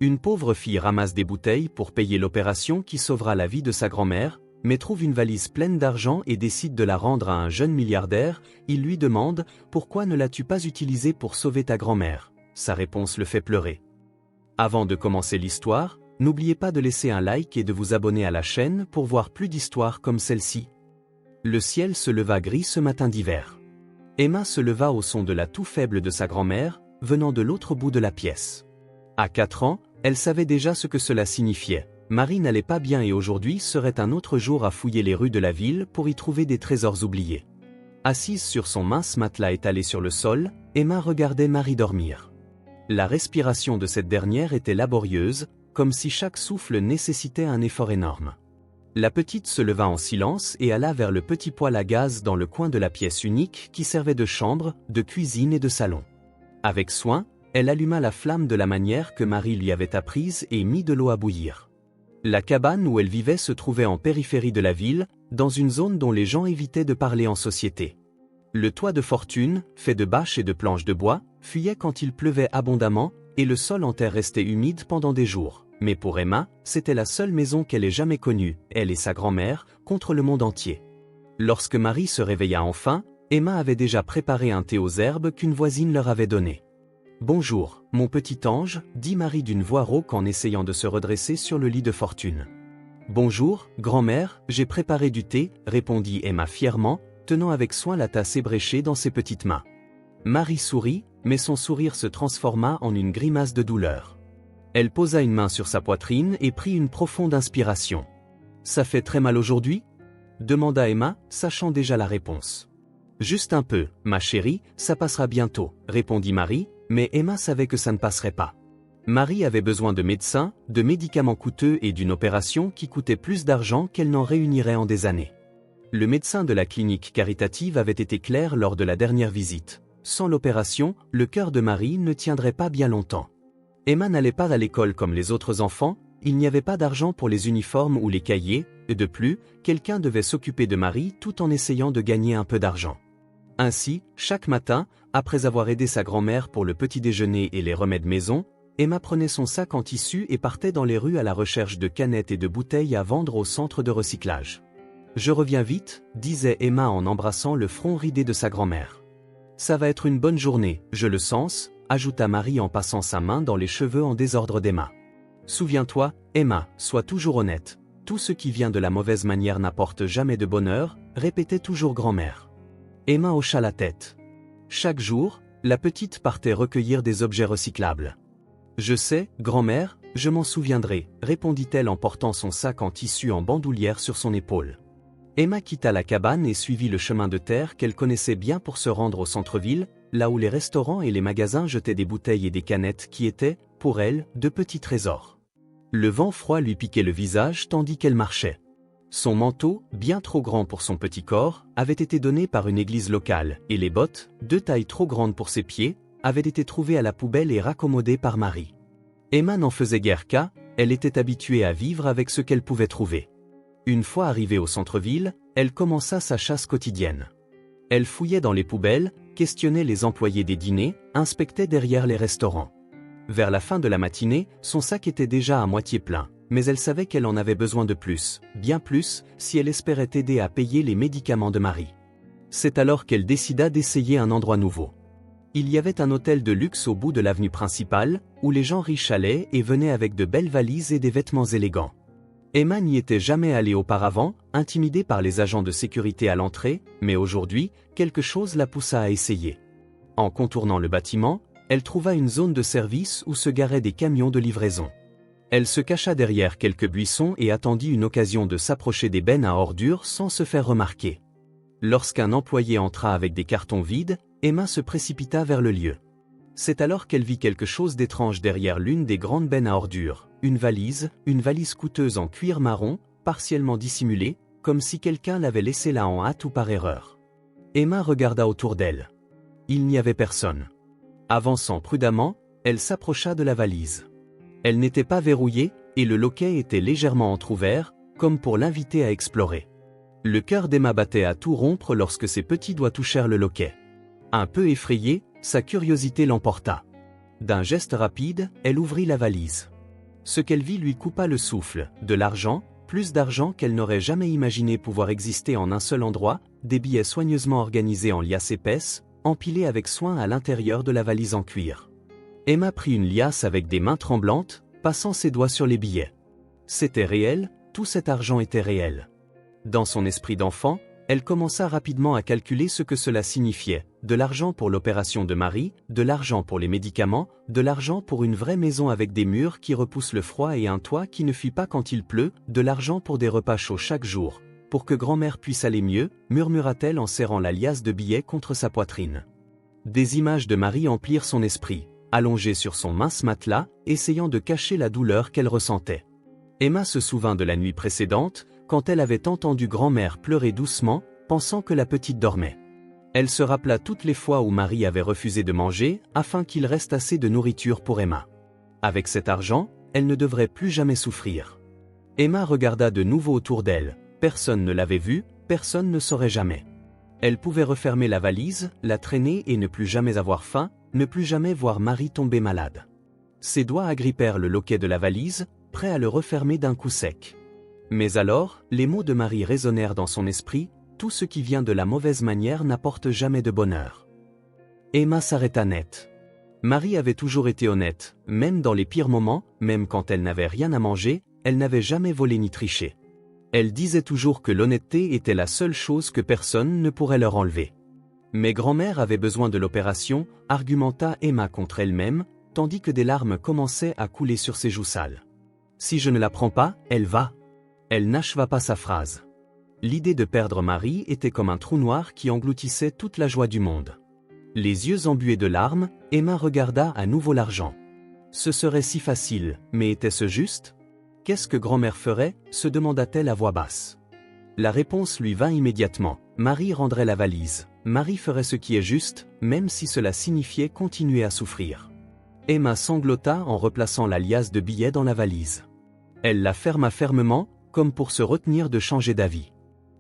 Une pauvre fille ramasse des bouteilles pour payer l'opération qui sauvera la vie de sa grand-mère, mais trouve une valise pleine d'argent et décide de la rendre à un jeune milliardaire. Il lui demande « Pourquoi ne l'as-tu pas utilisée pour sauver ta grand-mère » Sa réponse le fait pleurer. Avant de commencer l'histoire, n'oubliez pas de laisser un like et de vous abonner à la chaîne pour voir plus d'histoires comme celle-ci. Le ciel se leva gris ce matin d'hiver. Emma se leva au son de la toux faible de sa grand-mère, venant de l'autre bout de la pièce. À 4 ans, elle savait déjà ce que cela signifiait. Marie n'allait pas bien et aujourd'hui serait un autre jour à fouiller les rues de la ville pour y trouver des trésors oubliés. Assise sur son mince matelas étalé sur le sol, Emma regardait Marie dormir. La respiration de cette dernière était laborieuse, comme si chaque souffle nécessitait un effort énorme. La petite se leva en silence et alla vers le petit poêle à gaz dans le coin de la pièce unique qui servait de chambre, de cuisine et de salon. Avec soin, elle alluma la flamme de la manière que Marie lui avait apprise et mit de l'eau à bouillir. La cabane où elle vivait se trouvait en périphérie de la ville, dans une zone dont les gens évitaient de parler en société. Le toit de fortune, fait de bâches et de planches de bois, fuyait quand il pleuvait abondamment, et le sol en terre restait humide pendant des jours. Mais pour Emma, c'était la seule maison qu'elle ait jamais connue, elle et sa grand-mère, contre le monde entier. Lorsque Marie se réveilla enfin, Emma avait déjà préparé un thé aux herbes qu'une voisine leur avait donné. « Bonjour, mon petit ange », dit Marie d'une voix rauque en essayant de se redresser sur le lit de fortune. « Bonjour, grand-mère, j'ai préparé du thé », répondit Emma fièrement, tenant avec soin la tasse ébréchée dans ses petites mains. Marie sourit, mais son sourire se transforma en une grimace de douleur. Elle posa une main sur sa poitrine et prit une profonde inspiration. « Ça fait très mal aujourd'hui » demanda Emma, sachant déjà la réponse. « Juste un peu, ma chérie, ça passera bientôt », répondit Marie, mais Emma savait que ça ne passerait pas. Marie avait besoin de médecins, de médicaments coûteux et d'une opération qui coûtait plus d'argent qu'elle n'en réunirait en des années. Le médecin de la clinique caritative avait été clair lors de la dernière visite. Sans l'opération, le cœur de Marie ne tiendrait pas bien longtemps. Emma n'allait pas à l'école comme les autres enfants, il n'y avait pas d'argent pour les uniformes ou les cahiers, et de plus, quelqu'un devait s'occuper de Marie tout en essayant de gagner un peu d'argent. Ainsi, chaque matin, après avoir aidé sa grand-mère pour le petit déjeuner et les remèdes maison, Emma prenait son sac en tissu et partait dans les rues à la recherche de canettes et de bouteilles à vendre au centre de recyclage. « Je reviens vite », disait Emma en embrassant le front ridé de sa grand-mère. « Ça va être une bonne journée, je le sens », ajouta Marie en passant sa main dans les cheveux en désordre d'Emma. « Souviens-toi, Emma, sois toujours honnête. Tout ce qui vient de la mauvaise manière n'apporte jamais de bonheur », répétait toujours grand-mère. Emma hocha la tête. Chaque jour, la petite partait recueillir des objets recyclables. « Je sais, grand-mère, je m'en souviendrai », répondit-elle en portant son sac en tissu en bandoulière sur son épaule. Emma quitta la cabane et suivit le chemin de terre qu'elle connaissait bien pour se rendre au centre-ville, là où les restaurants et les magasins jetaient des bouteilles et des canettes qui étaient, pour elle, de petits trésors. Le vent froid lui piquait le visage tandis qu'elle marchait. Son manteau, bien trop grand pour son petit corps, avait été donné par une église locale, et les bottes, de taille trop grande pour ses pieds, avaient été trouvées à la poubelle et raccommodées par Marie. Emma n'en faisait guère cas, elle était habituée à vivre avec ce qu'elle pouvait trouver. Une fois arrivée au centre-ville, elle commença sa chasse quotidienne. Elle fouillait dans les poubelles, questionnait les employés des dîners, inspectait derrière les restaurants. Vers la fin de la matinée, son sac était déjà à moitié plein. Mais elle savait qu'elle en avait besoin de plus, bien plus, si elle espérait aider à payer les médicaments de Marie. C'est alors qu'elle décida d'essayer un endroit nouveau. Il y avait un hôtel de luxe au bout de l'avenue principale, où les gens riches allaient et venaient avec de belles valises et des vêtements élégants. Emma n'y était jamais allée auparavant, intimidée par les agents de sécurité à l'entrée, mais aujourd'hui, quelque chose la poussa à essayer. En contournant le bâtiment, elle trouva une zone de service où se garaient des camions de livraison. Elle se cacha derrière quelques buissons et attendit une occasion de s'approcher des bennes à ordures sans se faire remarquer. Lorsqu'un employé entra avec des cartons vides, Emma se précipita vers le lieu. C'est alors qu'elle vit quelque chose d'étrange derrière l'une des grandes bennes à ordures, une valise coûteuse en cuir marron, partiellement dissimulée, comme si quelqu'un l'avait laissée là en hâte ou par erreur. Emma regarda autour d'elle. Il n'y avait personne. Avançant prudemment, elle s'approcha de la valise. Elle n'était pas verrouillée, et le loquet était légèrement entrouvert, comme pour l'inviter à explorer. Le cœur d'Emma battait à tout rompre lorsque ses petits doigts touchèrent le loquet. Un peu effrayée, sa curiosité l'emporta. D'un geste rapide, elle ouvrit la valise. Ce qu'elle vit lui coupa le souffle, de l'argent, plus d'argent qu'elle n'aurait jamais imaginé pouvoir exister en un seul endroit, des billets soigneusement organisés en liasses épaisses, empilés avec soin à l'intérieur de la valise en cuir. Emma prit une liasse avec des mains tremblantes, passant ses doigts sur les billets. C'était réel, tout cet argent était réel. Dans son esprit d'enfant, elle commença rapidement à calculer ce que cela signifiait, de l'argent pour l'opération de Marie, de l'argent pour les médicaments, de l'argent pour une vraie maison avec des murs qui repoussent le froid et un toit qui ne fuit pas quand il pleut, de l'argent pour des repas chauds chaque jour, pour que grand-mère puisse aller mieux, murmura-t-elle en serrant la liasse de billets contre sa poitrine. Des images de Marie emplirent son esprit, allongée sur son mince matelas, essayant de cacher la douleur qu'elle ressentait. Emma se souvint de la nuit précédente, quand elle avait entendu grand-mère pleurer doucement, pensant que la petite dormait. Elle se rappela toutes les fois où Marie avait refusé de manger, afin qu'il reste assez de nourriture pour Emma. Avec cet argent, elle ne devrait plus jamais souffrir. Emma regarda de nouveau autour d'elle, personne ne l'avait vue, personne ne saurait jamais. Elle pouvait refermer la valise, la traîner et ne plus jamais avoir faim, ne plus jamais voir Marie tomber malade. Ses doigts agrippèrent le loquet de la valise, prêts à le refermer d'un coup sec. Mais alors, les mots de Marie résonnèrent dans son esprit, tout ce qui vient de la mauvaise manière n'apporte jamais de bonheur. Emma s'arrêta net. Marie avait toujours été honnête, même dans les pires moments, même quand elle n'avait rien à manger, elle n'avait jamais volé ni triché. Elle disait toujours que l'honnêteté était la seule chose que personne ne pourrait leur enlever. Mais grand-mère avait besoin de l'opération, argumenta Emma contre elle-même, tandis que des larmes commençaient à couler sur ses joues sales. Si je ne la prends pas, elle va. Elle n'acheva pas sa phrase. L'idée de perdre Marie était comme un trou noir qui engloutissait toute la joie du monde. Les yeux embués de larmes, Emma regarda à nouveau l'argent. Ce serait si facile, mais était-ce juste ? Qu'est-ce que grand-mère ferait ? Se demanda-t-elle à voix basse. La réponse lui vint immédiatement. Marie rendrait la valise. Marie ferait ce qui est juste, même si cela signifiait continuer à souffrir. Emma sanglota en replaçant la liasse de billets dans la valise. Elle la ferma fermement, comme pour se retenir de changer d'avis.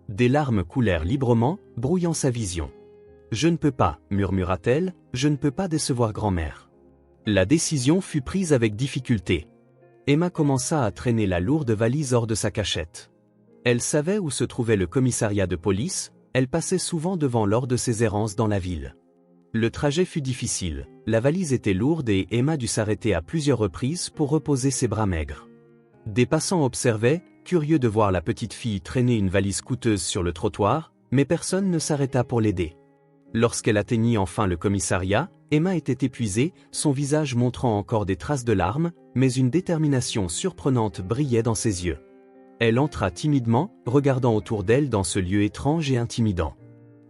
Des larmes coulèrent librement, brouillant sa vision. « Je ne peux pas, murmura-t-elle, je ne peux pas décevoir grand-mère. » La décision fut prise avec difficulté. Emma commença à traîner la lourde valise hors de sa cachette. Elle savait où se trouvait le commissariat de police, elle passait souvent devant lors de ses errances dans la ville. Le trajet fut difficile, la valise était lourde et Emma dut s'arrêter à plusieurs reprises pour reposer ses bras maigres. Des passants observaient, curieux de voir la petite fille traîner une valise coûteuse sur le trottoir, mais personne ne s'arrêta pour l'aider. Lorsqu'elle atteignit enfin le commissariat, Emma était épuisée, son visage montrant encore des traces de larmes, mais une détermination surprenante brillait dans ses yeux. Elle entra timidement, regardant autour d'elle dans ce lieu étrange et intimidant.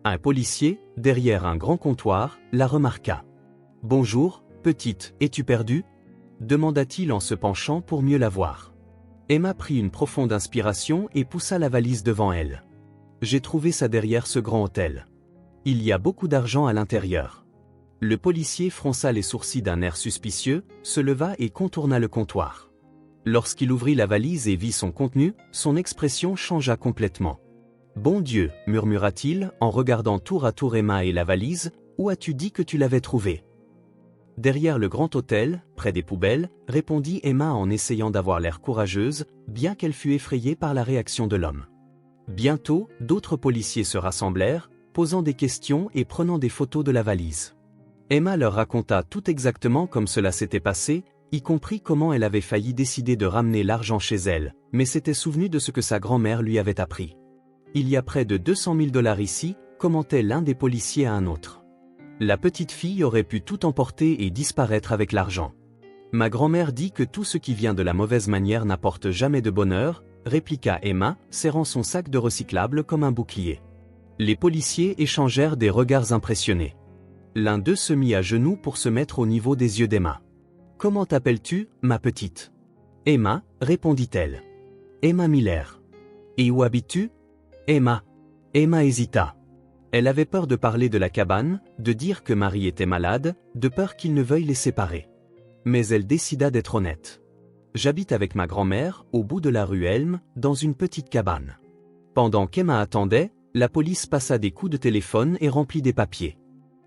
Un policier, derrière un grand comptoir, la remarqua. « Bonjour, petite, es-tu perdue » demanda-t-il en se penchant pour mieux la voir. Emma prit une profonde inspiration et poussa la valise devant elle. « J'ai trouvé ça derrière ce grand hôtel. Il y a beaucoup d'argent à l'intérieur. » Le policier fronça les sourcils d'un air suspicieux, se leva et contourna le comptoir. Lorsqu'il ouvrit la valise et vit son contenu, son expression changea complètement. « Bon Dieu, murmura-t-il en regardant tour à tour Emma et la valise, où as-tu dit que tu l'avais trouvée ? Derrière le grand hôtel, près des poubelles, répondit Emma en essayant d'avoir l'air courageuse, bien qu'elle fût effrayée par la réaction de l'homme. Bientôt, d'autres policiers se rassemblèrent, posant des questions et prenant des photos de la valise. Emma leur raconta tout exactement comme cela s'était passé, y compris comment elle avait failli décider de ramener l'argent chez elle, mais s'était souvenue de ce que sa grand-mère lui avait appris. « Il y a près de 200 000 $ ici », commentait l'un des policiers à un autre. La petite fille aurait pu tout emporter et disparaître avec l'argent. Ma grand-mère dit que tout ce qui vient de la mauvaise manière n'apporte jamais de bonheur, répliqua Emma, serrant son sac de recyclable comme un bouclier. Les policiers échangèrent des regards impressionnés. L'un d'eux se mit à genoux pour se mettre au niveau des yeux d'Emma. « Comment t'appelles-tu, ma petite ?» « Emma, répondit-elle. « Emma Miller. »« Et où habites-tu ?»« Emma. » Emma hésita. Elle avait peur de parler de la cabane, de dire que Marie était malade, de peur qu'il ne veuille les séparer. Mais elle décida d'être honnête. « J'habite avec ma grand-mère, au bout de la rue Elm, dans une petite cabane. » Pendant qu'Emma attendait, la police passa des coups de téléphone et remplit des papiers.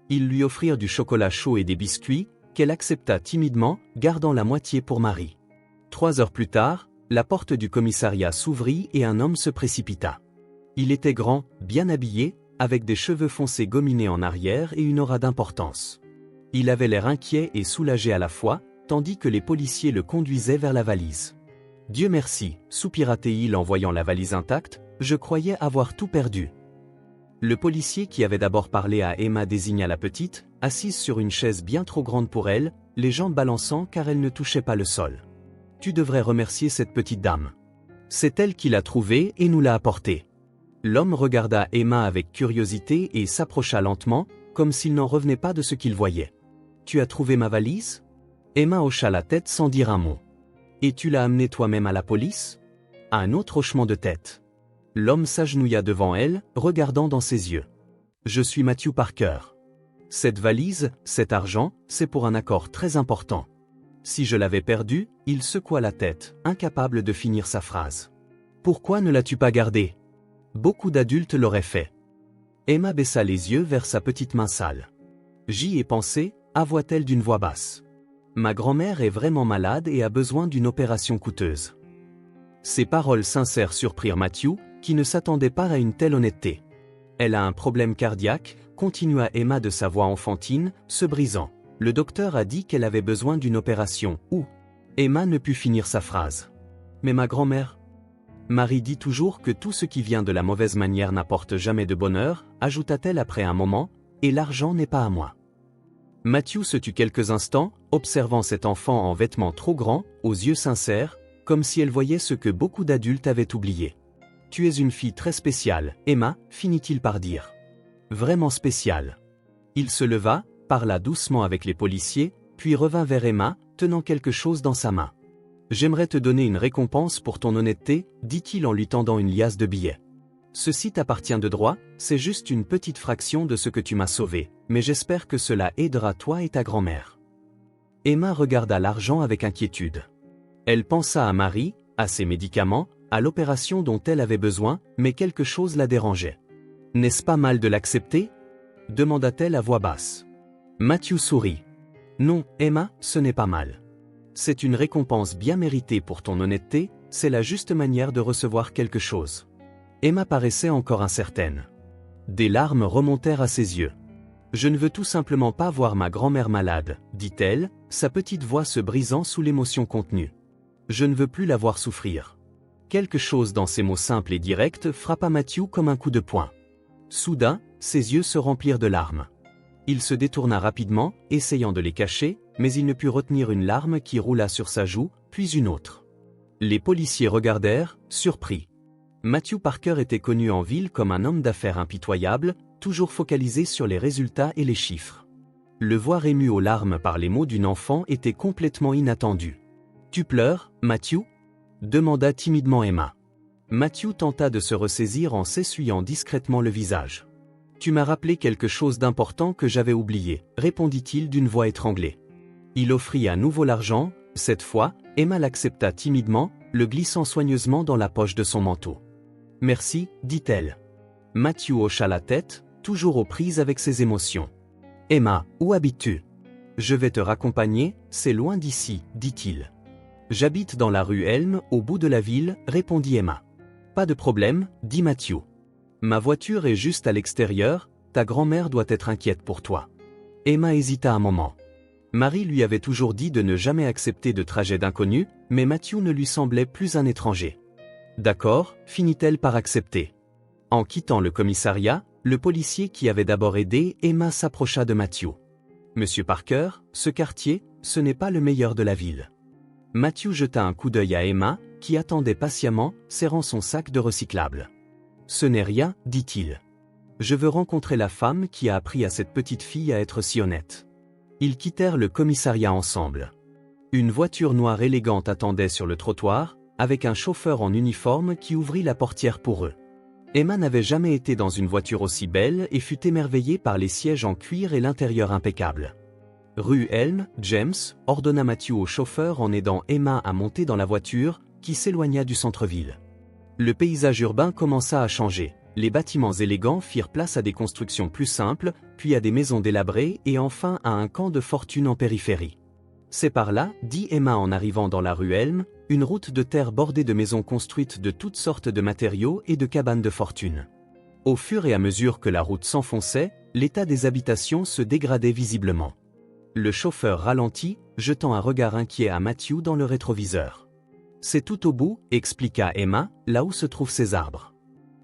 Ils lui offrirent du chocolat chaud et des biscuits, qu'elle accepta timidement, gardant la moitié pour Marie. « 3 heures plus tard, la porte du commissariat s'ouvrit et un homme se précipita. Il était grand, bien habillé, avec des cheveux foncés gominés en arrière et une aura d'importance. Il avait l'air inquiet et soulagé à la fois, tandis que les policiers le conduisaient vers la valise. « Dieu merci », soupira-t-il en voyant la valise intacte, « je croyais avoir tout perdu. » Le policier qui avait d'abord parlé à Emma désigna la petite, assise sur une chaise bien trop grande pour elle, les jambes balançant car elle ne touchait pas le sol. « Tu devrais remercier cette petite dame. C'est elle qui l'a trouvée et nous l'a apportée. » L'homme regarda Emma avec curiosité et s'approcha lentement, comme s'il n'en revenait pas de ce qu'il voyait. « Tu as trouvé ma valise ?» Emma hocha la tête sans dire un mot. « Et tu l'as amenée toi-même à la police ?» Un autre hochement de tête. L'homme s'agenouilla devant elle, regardant dans ses yeux. « Je suis Matthew Parker. Cette valise, cet argent, c'est pour un accord très important. » Si je l'avais perdu, il secoua la tête, incapable de finir sa phrase. « Pourquoi ne l'as-tu pas gardée ? Beaucoup d'adultes l'auraient fait. » Emma baissa les yeux vers sa petite main sale. « J'y ai pensé, » avoua-t-elle d'une voix basse. « Ma grand-mère est vraiment malade et a besoin d'une opération coûteuse. » Ces paroles sincères surprirent Matthew, qui ne s'attendait pas à une telle honnêteté. « Elle a un problème cardiaque », continua Emma de sa voix enfantine, se brisant. « Le docteur a dit qu'elle avait besoin d'une opération, ou… » Emma ne put finir sa phrase. « Mais ma grand-mère… » Marie dit toujours que tout ce qui vient de la mauvaise manière n'apporte jamais de bonheur, ajouta-t-elle après un moment, et l'argent n'est pas à moi. Matthew se tut quelques instants, observant cet enfant en vêtements trop grands, aux yeux sincères, comme si elle voyait ce que beaucoup d'adultes avaient oublié. « Tu es une fille très spéciale, Emma, finit-il par dire. Vraiment spéciale. » Il se leva, parla doucement avec les policiers, puis revint vers Emma, tenant quelque chose dans sa main. « J'aimerais te donner une récompense pour ton honnêteté, dit-il en lui tendant une liasse de billets. Ceci t'appartient de droit, c'est juste une petite fraction de ce que tu m'as sauvé, mais j'espère que cela aidera toi et ta grand-mère. » Emma regarda l'argent avec inquiétude. Elle pensa à Marie, à ses médicaments, à l'opération dont elle avait besoin, mais quelque chose la dérangeait. « N'est-ce pas mal de l'accepter ?» demanda-t-elle à voix basse. Matthew sourit. « Non, Emma, ce n'est pas mal. C'est une récompense bien méritée pour ton honnêteté, c'est la juste manière de recevoir quelque chose. » Emma paraissait encore incertaine. Des larmes remontèrent à ses yeux. « Je ne veux tout simplement pas voir ma grand-mère malade, » dit-elle, sa petite voix se brisant sous l'émotion contenue. « Je ne veux plus la voir souffrir. » Quelque chose dans ces mots simples et directs frappa Matthew comme un coup de poing. Soudain, ses yeux se remplirent de larmes. Il se détourna rapidement, essayant de les cacher, mais il ne put retenir une larme qui roula sur sa joue, puis une autre. Les policiers regardèrent, surpris. Matthew Parker était connu en ville comme un homme d'affaires impitoyable, toujours focalisé sur les résultats et les chiffres. Le voir ému aux larmes par les mots d'une enfant était complètement inattendu. « Tu pleures, Matthew ?» demanda timidement Emma. Matthew tenta de se ressaisir en s'essuyant discrètement le visage. « Tu m'as rappelé quelque chose d'important que j'avais oublié, » répondit-il d'une voix étranglée. Il offrit à nouveau l'argent, cette fois, Emma l'accepta timidement, le glissant soigneusement dans la poche de son manteau. « Merci, dit-elle. » Matthew hocha la tête, toujours aux prises avec ses émotions. « Emma, où habites-tu ? » « Je vais te raccompagner, c'est loin d'ici, dit-il. « J'habite dans la rue Elm, au bout de la ville, répondit Emma. « Pas de problème, dit Matthew. Ma voiture est juste à l'extérieur, ta grand-mère doit être inquiète pour toi. » Emma hésita un moment. Marie lui avait toujours dit de ne jamais accepter de trajets d'inconnus, mais Matthew ne lui semblait plus un étranger. « D'accord, finit-elle par accepter. » En quittant le commissariat, le policier qui avait d'abord aidé Emma s'approcha de Matthew. « Monsieur Parker, ce quartier, ce n'est pas le meilleur de la ville. » Matthew jeta un coup d'œil à Emma, qui attendait patiemment, serrant son sac de recyclable. « Ce n'est rien, dit-il. Je veux rencontrer la femme qui a appris à cette petite fille à être si honnête. » Ils quittèrent le commissariat ensemble. Une voiture noire élégante attendait sur le trottoir, avec un chauffeur en uniforme qui ouvrit la portière pour eux. Emma n'avait jamais été dans une voiture aussi belle et fut émerveillée par les sièges en cuir et l'intérieur impeccable. « Rue Elm, James » ordonna Matthew au chauffeur en aidant Emma à monter dans la voiture, qui s'éloigna du centre-ville. Le paysage urbain commença à changer. Les bâtiments élégants firent place à des constructions plus simples, puis à des maisons délabrées et enfin à un camp de fortune en périphérie. « C'est par là, dit Emma en arrivant dans la rue Elm, une route de terre bordée de maisons construites de toutes sortes de matériaux et de cabanes de fortune. Au fur et à mesure que la route s'enfonçait, l'état des habitations se dégradait visiblement. Le chauffeur ralentit, jetant un regard inquiet à Matthew dans le rétroviseur. « C'est tout au bout, » expliqua Emma, là où se trouvent ces arbres.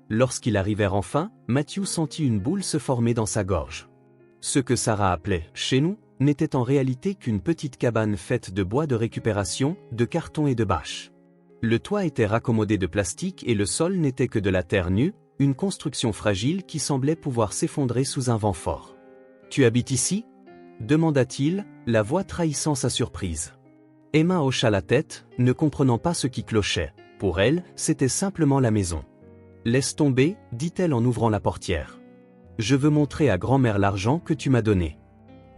Lorsqu'ils arrivèrent enfin, Matthew sentit une boule se former dans sa gorge. Ce que Sarah appelait « chez nous » n'était en réalité qu'une petite cabane faite de bois de récupération, de carton et de bâches. Le toit était raccommodé de plastique et le sol n'était que de la terre nue, une construction fragile qui semblait pouvoir s'effondrer sous un vent fort. « Tu habites ici ?» demanda-t-il, la voix trahissant sa surprise. Emma hocha la tête, ne comprenant pas ce qui clochait. Pour elle, c'était simplement la maison. « Laisse tomber, dit-elle en ouvrant la portière. Je veux montrer à grand-mère l'argent que tu m'as donné. »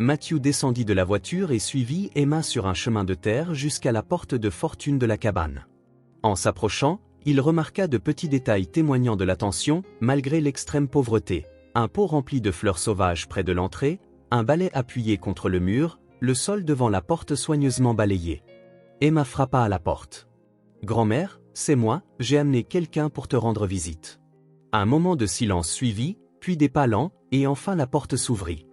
Matthew descendit de la voiture et suivit Emma sur un chemin de terre jusqu'à la porte de fortune de la cabane. En s'approchant, il remarqua de petits détails témoignant de l'attention, malgré l'extrême pauvreté. Un pot rempli de fleurs sauvages près de l'entrée, un balai appuyé contre le mur, le sol devant la porte soigneusement balayé. Emma frappa à la porte. « Grand-mère, c'est moi, j'ai amené quelqu'un pour te rendre visite. » Un moment de silence suivit, puis des pas lents, et enfin la porte s'ouvrit.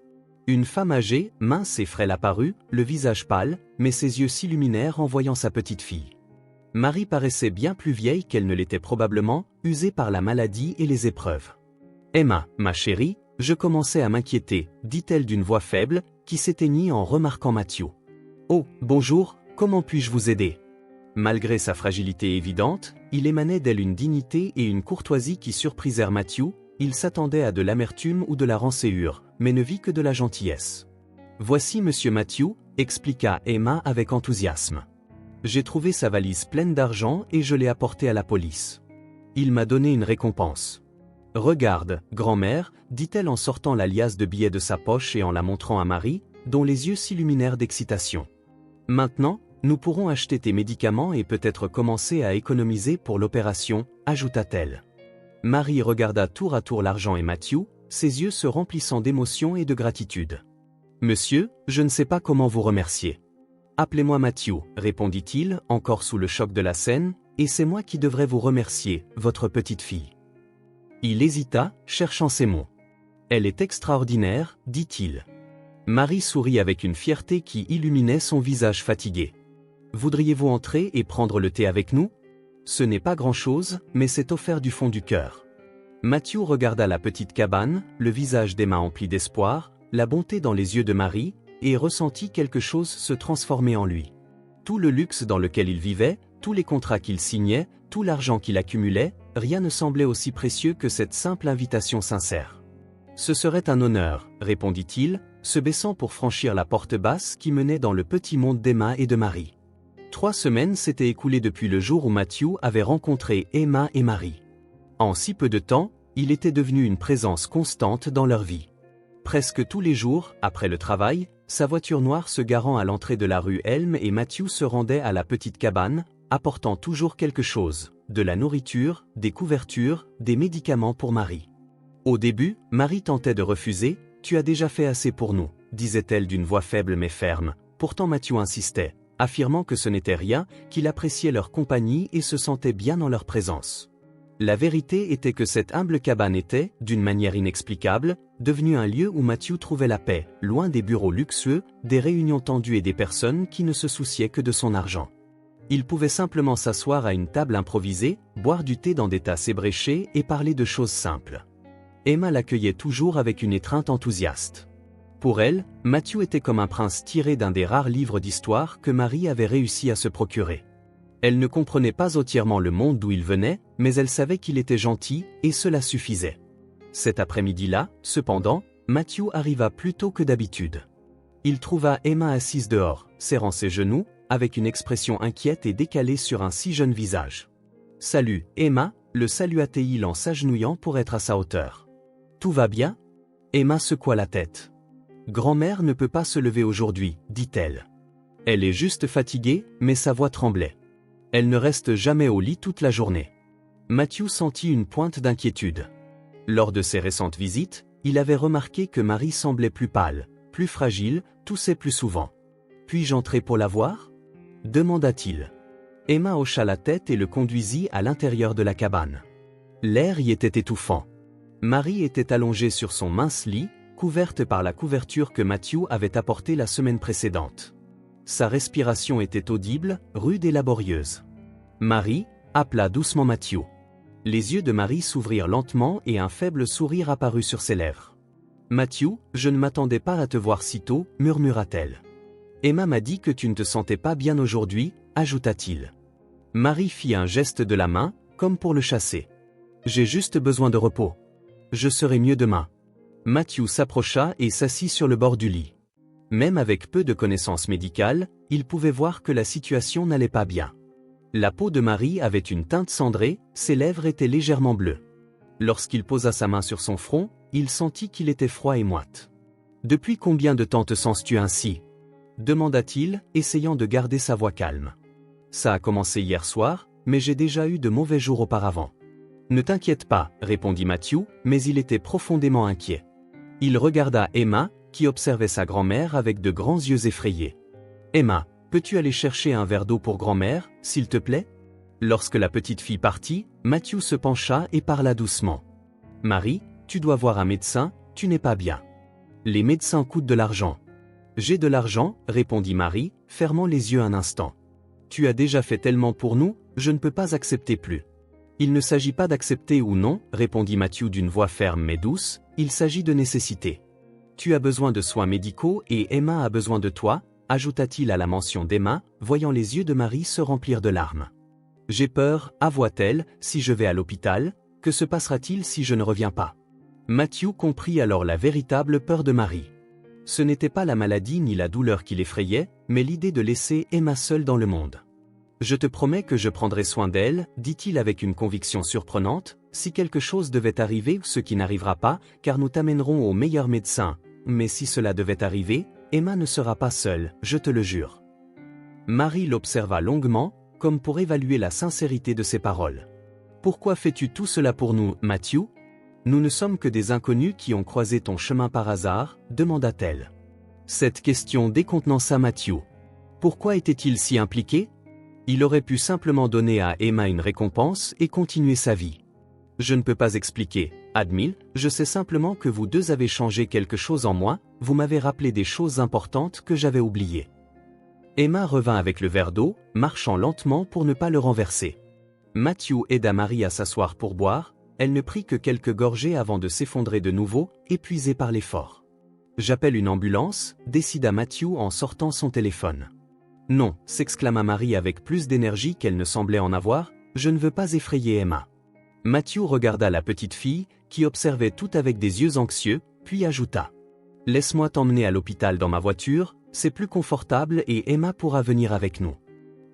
Une femme âgée, mince et frêle apparut, le visage pâle, mais ses yeux s'illuminèrent en voyant sa petite fille. Marie paraissait bien plus vieille qu'elle ne l'était probablement, usée par la maladie et les épreuves. « Emma, ma chérie, je commençais à m'inquiéter, » dit-elle d'une voix faible, qui s'éteignit en remarquant Matthew. « Oh, bonjour, comment puis-je vous aider ?» Malgré sa fragilité évidente, il émanait d'elle une dignité et une courtoisie qui surprisèrent Matthew. Il s'attendait à de l'amertume ou de la rancéure, mais ne vit que de la gentillesse. « Voici Monsieur Matthew, » expliqua Emma avec enthousiasme. « J'ai trouvé sa valise pleine d'argent et je l'ai apportée à la police. Il m'a donné une récompense. »« Regarde, grand-mère, » dit-elle en sortant la liasse de billets de sa poche et en la montrant à Marie, dont les yeux s'illuminèrent d'excitation. « Maintenant, nous pourrons acheter tes médicaments et peut-être commencer à économiser pour l'opération, » ajouta-t-elle. Marie regarda tour à tour l'argent et Matthew, ses yeux se remplissant d'émotion et de gratitude. « Monsieur, je ne sais pas comment vous remercier. »« Appelez-moi Matthew, » répondit-il, encore sous le choc de la scène, « et c'est moi qui devrais vous remercier, votre petite fille. » Il hésita, cherchant ses mots. « Elle est extraordinaire, » dit-il. Marie sourit avec une fierté qui illuminait son visage fatigué. « Voudriez-vous entrer et prendre le thé avec nous ? Ce n'est pas grand-chose, mais c'est offert du fond du cœur. » Matthew regarda la petite cabane, le visage d'Emma empli d'espoir, la bonté dans les yeux de Marie, et ressentit quelque chose se transformer en lui. Tout le luxe dans lequel il vivait, tous les contrats qu'il signait, tout l'argent qu'il accumulait, rien ne semblait aussi précieux que cette simple invitation sincère. « Ce serait un honneur, » répondit-il, se baissant pour franchir la porte basse qui menait dans le petit monde d'Emma et de Marie. 3 semaines s'étaient écoulées depuis le jour où Matthew avait rencontré Emma et Marie. En si peu de temps, il était devenu une présence constante dans leur vie. Presque tous les jours, après le travail, sa voiture noire se garant à l'entrée de la rue Elm et Matthew se rendait à la petite cabane, apportant toujours quelque chose, de la nourriture, des couvertures, des médicaments pour Marie. Au début, Marie tentait de refuser, « Tu as déjà fait assez pour nous », disait-elle d'une voix faible mais ferme, pourtant Matthew insistait, affirmant que ce n'était rien, qu'il appréciait leur compagnie et se sentait bien en leur présence. La vérité était que cette humble cabane était, d'une manière inexplicable, devenue un lieu où Matthew trouvait la paix, loin des bureaux luxueux, des réunions tendues et des personnes qui ne se souciaient que de son argent. Il pouvait simplement s'asseoir à une table improvisée, boire du thé dans des tasses ébréchées et parler de choses simples. Emma l'accueillait toujours avec une étreinte enthousiaste. Pour elle, Matthew était comme un prince tiré d'un des rares livres d'histoire que Marie avait réussi à se procurer. Elle ne comprenait pas entièrement le monde d'où il venait, mais elle savait qu'il était gentil, et cela suffisait. Cet après-midi-là, cependant, Matthew arriva plus tôt que d'habitude. Il trouva Emma assise dehors, serrant ses genoux, avec une expression inquiète et décalée sur un si jeune visage. « Salut, Emma » le salua-t-il en s'agenouillant pour être à sa hauteur. « Tout va bien ?» Emma secoua la tête. « Grand-mère ne peut pas se lever aujourd'hui, » dit-elle. Elle est juste fatiguée, mais sa voix tremblait. Elle ne reste jamais au lit toute la journée. Matthew sentit une pointe d'inquiétude. Lors de ses récentes visites, il avait remarqué que Marie semblait plus pâle, plus fragile, toussait plus souvent. « Puis-je entrer pour la voir ?» demanda-t-il. Emma hocha la tête et le conduisit à l'intérieur de la cabane. L'air y était étouffant. Marie était allongée sur son mince lit, couverte par la couverture que Matthew avait apportée la semaine précédente. Sa respiration était audible, rude et laborieuse. Marie appela doucement Matthew. Les yeux de Marie s'ouvrirent lentement et un faible sourire apparut sur ses lèvres. « Matthew, je ne m'attendais pas à te voir si tôt, murmura-t-elle. Emma m'a dit que tu ne te sentais pas bien aujourd'hui, ajouta-t-il. Marie fit un geste de la main, comme pour le chasser. J'ai juste besoin de repos. Je serai mieux demain. Matthew s'approcha et s'assit sur le bord du lit. Même avec peu de connaissances médicales, il pouvait voir que la situation n'allait pas bien. La peau de Marie avait une teinte cendrée, ses lèvres étaient légèrement bleues. Lorsqu'il posa sa main sur son front, il sentit qu'il était froid et moite. « Depuis combien de temps te sens-tu ainsi ?» demanda-t-il, essayant de garder sa voix calme. « Ça a commencé hier soir, mais j'ai déjà eu de mauvais jours auparavant. » « Ne t'inquiète pas, répondit Matthew, mais il était profondément inquiet. Il regarda Emma, qui observait sa grand-mère avec de grands yeux effrayés. « Emma, peux-tu aller chercher un verre d'eau pour grand-mère, s'il te plaît ?» Lorsque la petite fille partit, Matthew se pencha et parla doucement. « Marie, tu dois voir un médecin, tu n'es pas bien. Les médecins coûtent de l'argent. »« J'ai de l'argent, répondit Marie, fermant les yeux un instant. « Tu as déjà fait tellement pour nous, je ne peux pas accepter plus. » « Il ne s'agit pas d'accepter ou non, répondit Matthew d'une voix ferme mais douce, il s'agit de nécessité. Tu as besoin de soins médicaux et Emma a besoin de toi, ajouta-t-il à la mention d'Emma, voyant les yeux de Marie se remplir de larmes. J'ai peur, avoua-t-elle, si je vais à l'hôpital, que se passera-t-il si je ne reviens pas? Matthew comprit alors la véritable peur de Marie. Ce n'était pas la maladie ni la douleur qui l'effrayait, mais l'idée de laisser Emma seule dans le monde. Je te promets que je prendrai soin d'elle, dit-il avec une conviction surprenante, si quelque chose devait arriver ou ce qui n'arrivera pas, car nous t'amènerons au meilleur médecin, mais si cela devait arriver, Emma ne sera pas seule, je te le jure. Marie l'observa longuement, comme pour évaluer la sincérité de ses paroles. Pourquoi fais-tu tout cela pour nous, Matthew? Nous ne sommes que des inconnus qui ont croisé ton chemin par hasard, demanda-t-elle. Cette question décontenança Matthew. Pourquoi était-il si impliqué? Il aurait pu simplement donner à Emma une récompense et continuer sa vie. Je ne peux pas expliquer, admit, je sais simplement que vous deux avez changé quelque chose en moi, vous m'avez rappelé des choses importantes que j'avais oubliées. Emma revint avec le verre d'eau, marchant lentement pour ne pas le renverser. Matthew aida Marie à s'asseoir pour boire, elle ne prit que quelques gorgées avant de s'effondrer de nouveau, épuisée par l'effort. J'appelle une ambulance, décida Matthew en sortant son téléphone. Non, s'exclama Marie avec plus d'énergie qu'elle ne semblait en avoir, je ne veux pas effrayer Emma. Matthew regarda la petite fille, qui observait tout avec des yeux anxieux, puis ajouta. Laisse-moi t'emmener à l'hôpital dans ma voiture, c'est plus confortable et Emma pourra venir avec nous.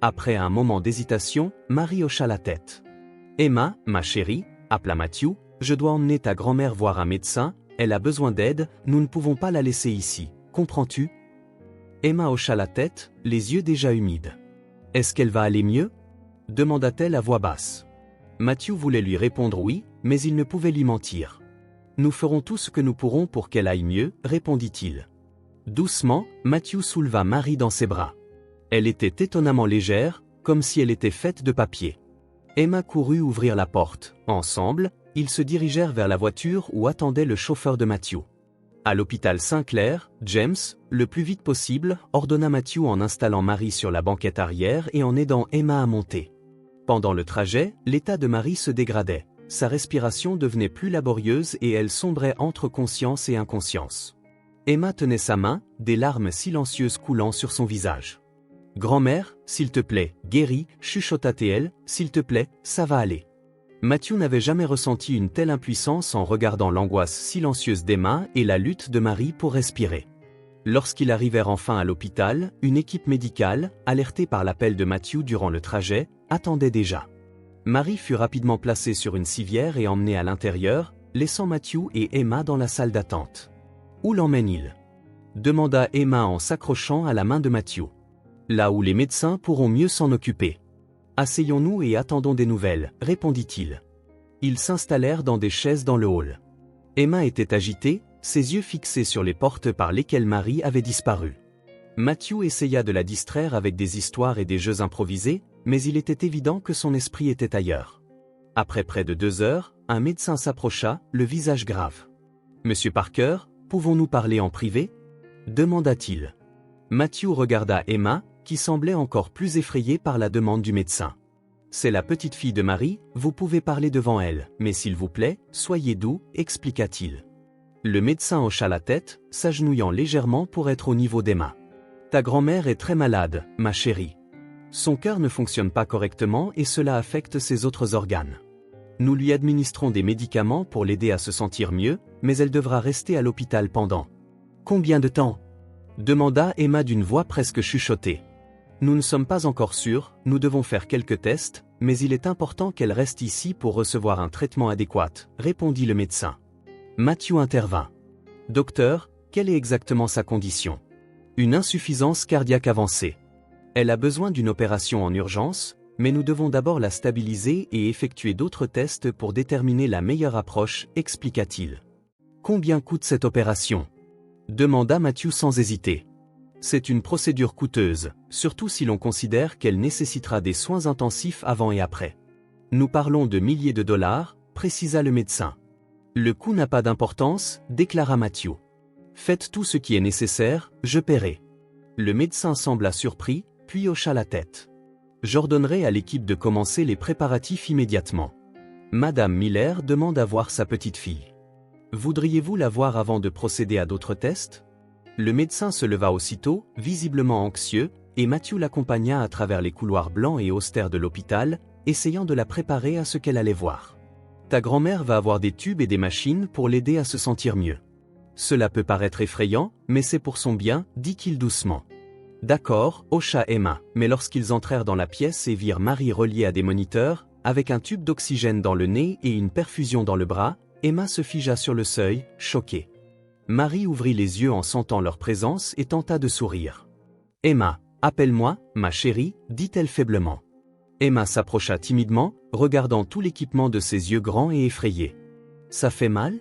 Après un moment d'hésitation, Marie hocha la tête. Emma, ma chérie, appela Matthew, je dois emmener ta grand-mère voir un médecin, elle a besoin d'aide, nous ne pouvons pas la laisser ici, comprends-tu? Emma hocha la tête, les yeux déjà humides. « Est-ce qu'elle va aller mieux ?» demanda-t-elle à voix basse. Matthew voulait lui répondre oui, mais il ne pouvait lui mentir. « Nous ferons tout ce que nous pourrons pour qu'elle aille mieux, répondit-il. Doucement, Matthew souleva Marie dans ses bras. Elle était étonnamment légère, comme si elle était faite de papier. Emma courut ouvrir la porte. Ensemble, ils se dirigèrent vers la voiture où attendait le chauffeur de Matthew. À l'hôpital Saint-Clair, James, le plus vite possible, ordonna Matthew en installant Marie sur la banquette arrière et en aidant Emma à monter. Pendant le trajet, l'état de Marie se dégradait. Sa respiration devenait plus laborieuse et elle sombrait entre conscience et inconscience. Emma tenait sa main, des larmes silencieuses coulant sur son visage. « Grand-mère, s'il te plaît, guéris, chuchota-t-elle, s'il te plaît, ça va aller. » Matthew n'avait jamais ressenti une telle impuissance en regardant l'angoisse silencieuse d'Emma et la lutte de Marie pour respirer. Lorsqu'ils arrivèrent enfin à l'hôpital, une équipe médicale, alertée par l'appel de Matthew durant le trajet, attendait déjà. Marie fut rapidement placée sur une civière et emmenée à l'intérieur, laissant Matthew et Emma dans la salle d'attente. « Où l'emmène-t-il » demanda Emma en s'accrochant à la main de Matthew. « Là où les médecins pourront mieux s'en occuper. » Asseyons-nous et attendons des nouvelles, répondit-il. Ils s'installèrent dans des chaises dans le hall. Emma était agitée, ses yeux fixés sur les portes par lesquelles Marie avait disparu. Matthew essaya de la distraire avec des histoires et des jeux improvisés, mais il était évident que son esprit était ailleurs. Après près de 2 heures, un médecin s'approcha, le visage grave. « Monsieur Parker, pouvons-nous parler en privé ?» demanda-t-il. Matthew regarda Emma, qui semblait encore plus effrayée par la demande du médecin. « C'est la petite fille de Marie, vous pouvez parler devant elle, mais s'il vous plaît, soyez doux, expliqua-t-il. Le médecin hocha la tête, s'agenouillant légèrement pour être au niveau d'Emma. « Ta grand-mère est très malade, ma chérie. Son cœur ne fonctionne pas correctement et cela affecte ses autres organes. Nous lui administrons des médicaments pour l'aider à se sentir mieux, mais elle devra rester à l'hôpital pendant... » « Combien de temps ?» demanda Emma d'une voix presque chuchotée. « Nous ne sommes pas encore sûrs, nous devons faire quelques tests, mais il est important qu'elle reste ici pour recevoir un traitement adéquat, répondit le médecin. Matthew intervint. « Docteur, quelle est exactement sa condition ? » Une insuffisance cardiaque avancée. Elle a besoin d'une opération en urgence, mais nous devons d'abord la stabiliser et effectuer d'autres tests pour déterminer la meilleure approche, expliqua-t-il. « Combien coûte cette opération ? Demanda Matthew sans hésiter. C'est une procédure coûteuse, surtout si l'on considère qu'elle nécessitera des soins intensifs avant et après. Nous parlons de milliers de dollars, précisa le médecin. Le coût n'a pas d'importance, déclara Matthew. Faites tout ce qui est nécessaire, je paierai. Le médecin sembla surpris, puis hocha la tête. J'ordonnerai à l'équipe de commencer les préparatifs immédiatement. Madame Miller demande à voir sa petite fille. Voudriez-vous la voir avant de procéder à d'autres tests ? Le médecin se leva aussitôt, visiblement anxieux, et Matthew l'accompagna à travers les couloirs blancs et austères de l'hôpital, essayant de la préparer à ce qu'elle allait voir. Ta grand-mère va avoir des tubes et des machines pour l'aider à se sentir mieux. Cela peut paraître effrayant, mais c'est pour son bien, dit-il doucement. D'accord, hocha Emma, mais lorsqu'ils entrèrent dans la pièce et virent Marie reliée à des moniteurs, avec un tube d'oxygène dans le nez et une perfusion dans le bras, Emma se figea sur le seuil, choquée. Marie ouvrit les yeux en sentant leur présence et tenta de sourire. « Emma, appelle-moi, ma chérie, dit-elle faiblement. » Emma s'approcha timidement, regardant tout l'équipement de ses yeux grands et effrayés. « Ça fait mal ?»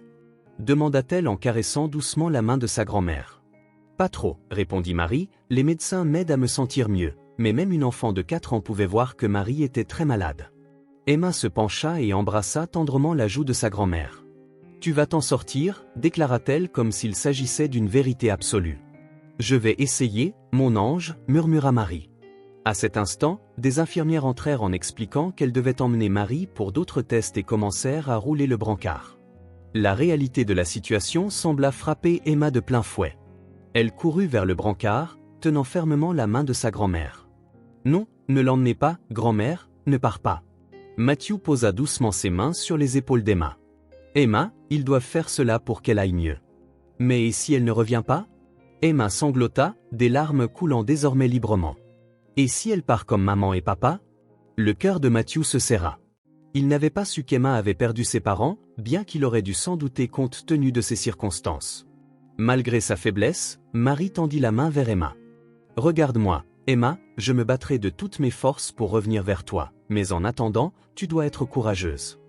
demanda-t-elle en caressant doucement la main de sa grand-mère. « Pas trop, répondit Marie, les médecins m'aident à me sentir mieux, mais même une enfant de 4 ans pouvait voir que Marie était très malade. » Emma se pencha et embrassa tendrement la joue de sa grand-mère. « Tu vas t'en sortir, déclara-t-elle comme s'il s'agissait d'une vérité absolue. « Je vais essayer, mon ange, murmura Marie. À cet instant, des infirmières entrèrent en expliquant qu'elles devaient emmener Marie pour d'autres tests et commencèrent à rouler le brancard. La réalité de la situation sembla frapper Emma de plein fouet. Elle courut vers le brancard, tenant fermement la main de sa grand-mère. « Non, ne l'emmenez pas, grand-mère, ne pars pas. » Matthew posa doucement ses mains sur les épaules d'Emma. « Emma, ils doivent faire cela pour qu'elle aille mieux. » « Mais et si elle ne revient pas ?» Emma sanglota, des larmes coulant désormais librement. « Et si elle part comme maman et papa ?» Le cœur de Matthew se serra. Il n'avait pas su qu'Emma avait perdu ses parents, bien qu'il aurait dû s'en douter compte tenu de ces circonstances. Malgré sa faiblesse, Marie tendit la main vers Emma. « Regarde-moi, Emma, je me battrai de toutes mes forces pour revenir vers toi, mais en attendant, tu dois être courageuse.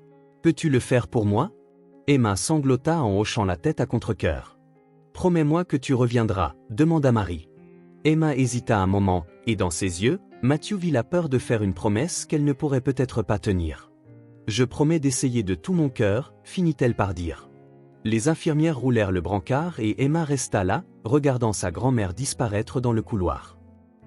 Peux-tu le faire pour moi ?» Emma sanglota en hochant la tête à contre-cœur. « Promets-moi que tu reviendras, demanda Marie. Emma hésita un moment, et dans ses yeux, Matthew vit la peur de faire une promesse qu'elle ne pourrait peut-être pas tenir. « Je promets d'essayer de tout mon cœur, finit-elle par dire. Les infirmières roulèrent le brancard et Emma resta là, regardant sa grand-mère disparaître dans le couloir.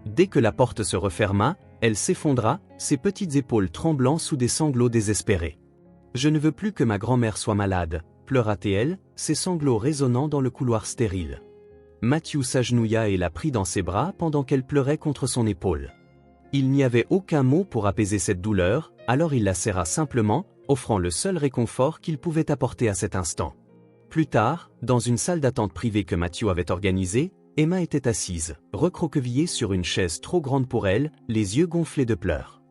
Dès que la porte se referma, elle s'effondra, ses petites épaules tremblant sous des sanglots désespérés. « Je ne veux plus que ma grand-mère soit malade, » pleura-t-elle, ses sanglots résonnant dans le couloir stérile. Matthew s'agenouilla et la prit dans ses bras pendant qu'elle pleurait contre son épaule. Il n'y avait aucun mot pour apaiser cette douleur, alors il la serra simplement, offrant le seul réconfort qu'il pouvait apporter à cet instant. Plus tard, dans une salle d'attente privée que Matthew avait organisée, Emma était assise, recroquevillée sur une chaise trop grande pour elle, les yeux gonflés de pleurs.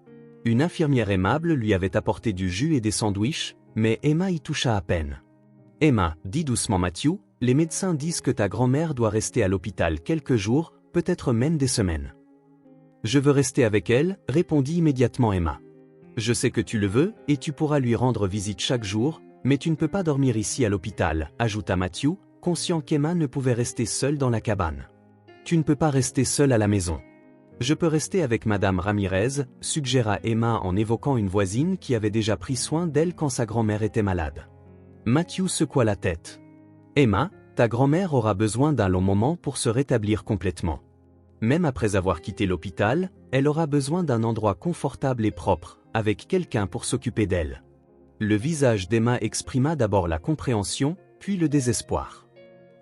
Une infirmière aimable lui avait apporté du jus et des sandwichs, mais Emma y toucha à peine. « Emma, dit doucement Matthew, les médecins disent que ta grand-mère doit rester à l'hôpital quelques jours, peut-être même des semaines. »« Je veux rester avec elle, » répondit immédiatement Emma. « Je sais que tu le veux, et tu pourras lui rendre visite chaque jour, mais tu ne peux pas dormir ici à l'hôpital, » ajouta Matthew, conscient qu'Emma ne pouvait rester seule dans la cabane. « Tu ne peux pas rester seule à la maison. » Je peux rester avec Madame Ramirez, suggéra Emma en évoquant une voisine qui avait déjà pris soin d'elle quand sa grand-mère était malade. Matthew secoua la tête. Emma, ta grand-mère aura besoin d'un long moment pour se rétablir complètement. Même après avoir quitté l'hôpital, elle aura besoin d'un endroit confortable et propre, avec quelqu'un pour s'occuper d'elle. Le visage d'Emma exprima d'abord la compréhension, puis le désespoir.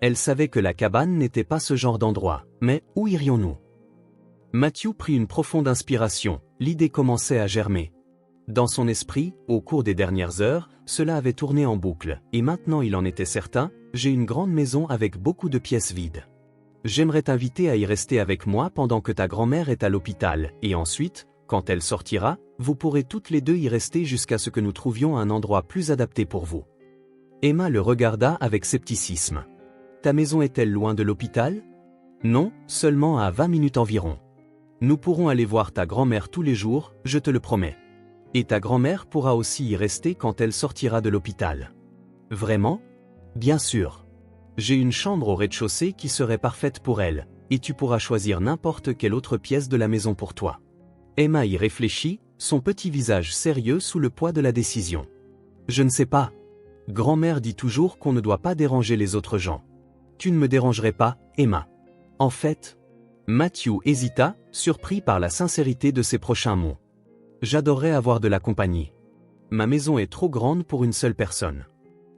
Elle savait que la cabane n'était pas ce genre d'endroit, mais où irions-nous? Matthew prit une profonde inspiration, l'idée commençait à germer. Dans son esprit, au cours des dernières heures, cela avait tourné en boucle, et maintenant il en était certain, j'ai une grande maison avec beaucoup de pièces vides. J'aimerais t'inviter à y rester avec moi pendant que ta grand-mère est à l'hôpital, et ensuite, quand elle sortira, vous pourrez toutes les deux y rester jusqu'à ce que nous trouvions un endroit plus adapté pour vous. Emma le regarda avec scepticisme. Ta maison est-elle loin de l'hôpital? Non, seulement à 20 minutes environ. Nous pourrons aller voir ta grand-mère tous les jours, je te le promets. Et ta grand-mère pourra aussi y rester quand elle sortira de l'hôpital. Vraiment? Bien sûr. J'ai une chambre au rez-de-chaussée qui serait parfaite pour elle, et tu pourras choisir n'importe quelle autre pièce de la maison pour toi. Emma y réfléchit, son petit visage sérieux sous le poids de la décision. Je ne sais pas. Grand-mère dit toujours qu'on ne doit pas déranger les autres gens. Tu ne me dérangerais pas, Emma. En fait, Matthew hésita, surpris par la sincérité de ses prochains mots. J'adorerais avoir de la compagnie. Ma maison est trop grande pour une seule personne.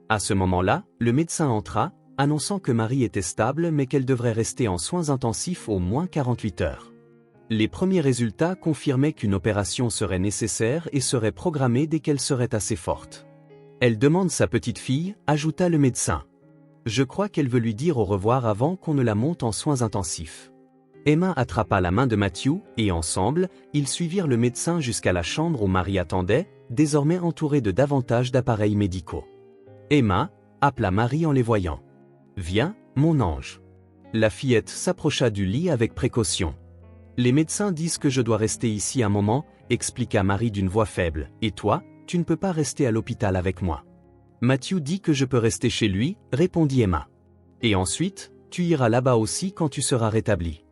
À ce moment-là, le médecin entra, annonçant que Marie était stable mais qu'elle devrait rester en soins intensifs au moins 48 heures. Les premiers résultats confirmaient qu'une opération serait nécessaire et serait programmée dès qu'elle serait assez forte. Elle demande sa petite fille, ajouta le médecin. Je crois qu'elle veut lui dire au revoir avant qu'on ne la monte en soins intensifs. Emma attrapa la main de Matthew, et ensemble, ils suivirent le médecin jusqu'à la chambre où Marie attendait, désormais entourée de davantage d'appareils médicaux. Emma appela Marie en les voyant. « Viens, mon ange. » La fillette s'approcha du lit avec précaution. « Les médecins disent que je dois rester ici un moment, » expliqua Marie d'une voix faible. « Et toi, tu ne peux pas rester à l'hôpital avec moi. » Matthew dit que je peux rester chez lui, répondit Emma. « Et ensuite, tu iras là-bas aussi quand tu seras rétabli. »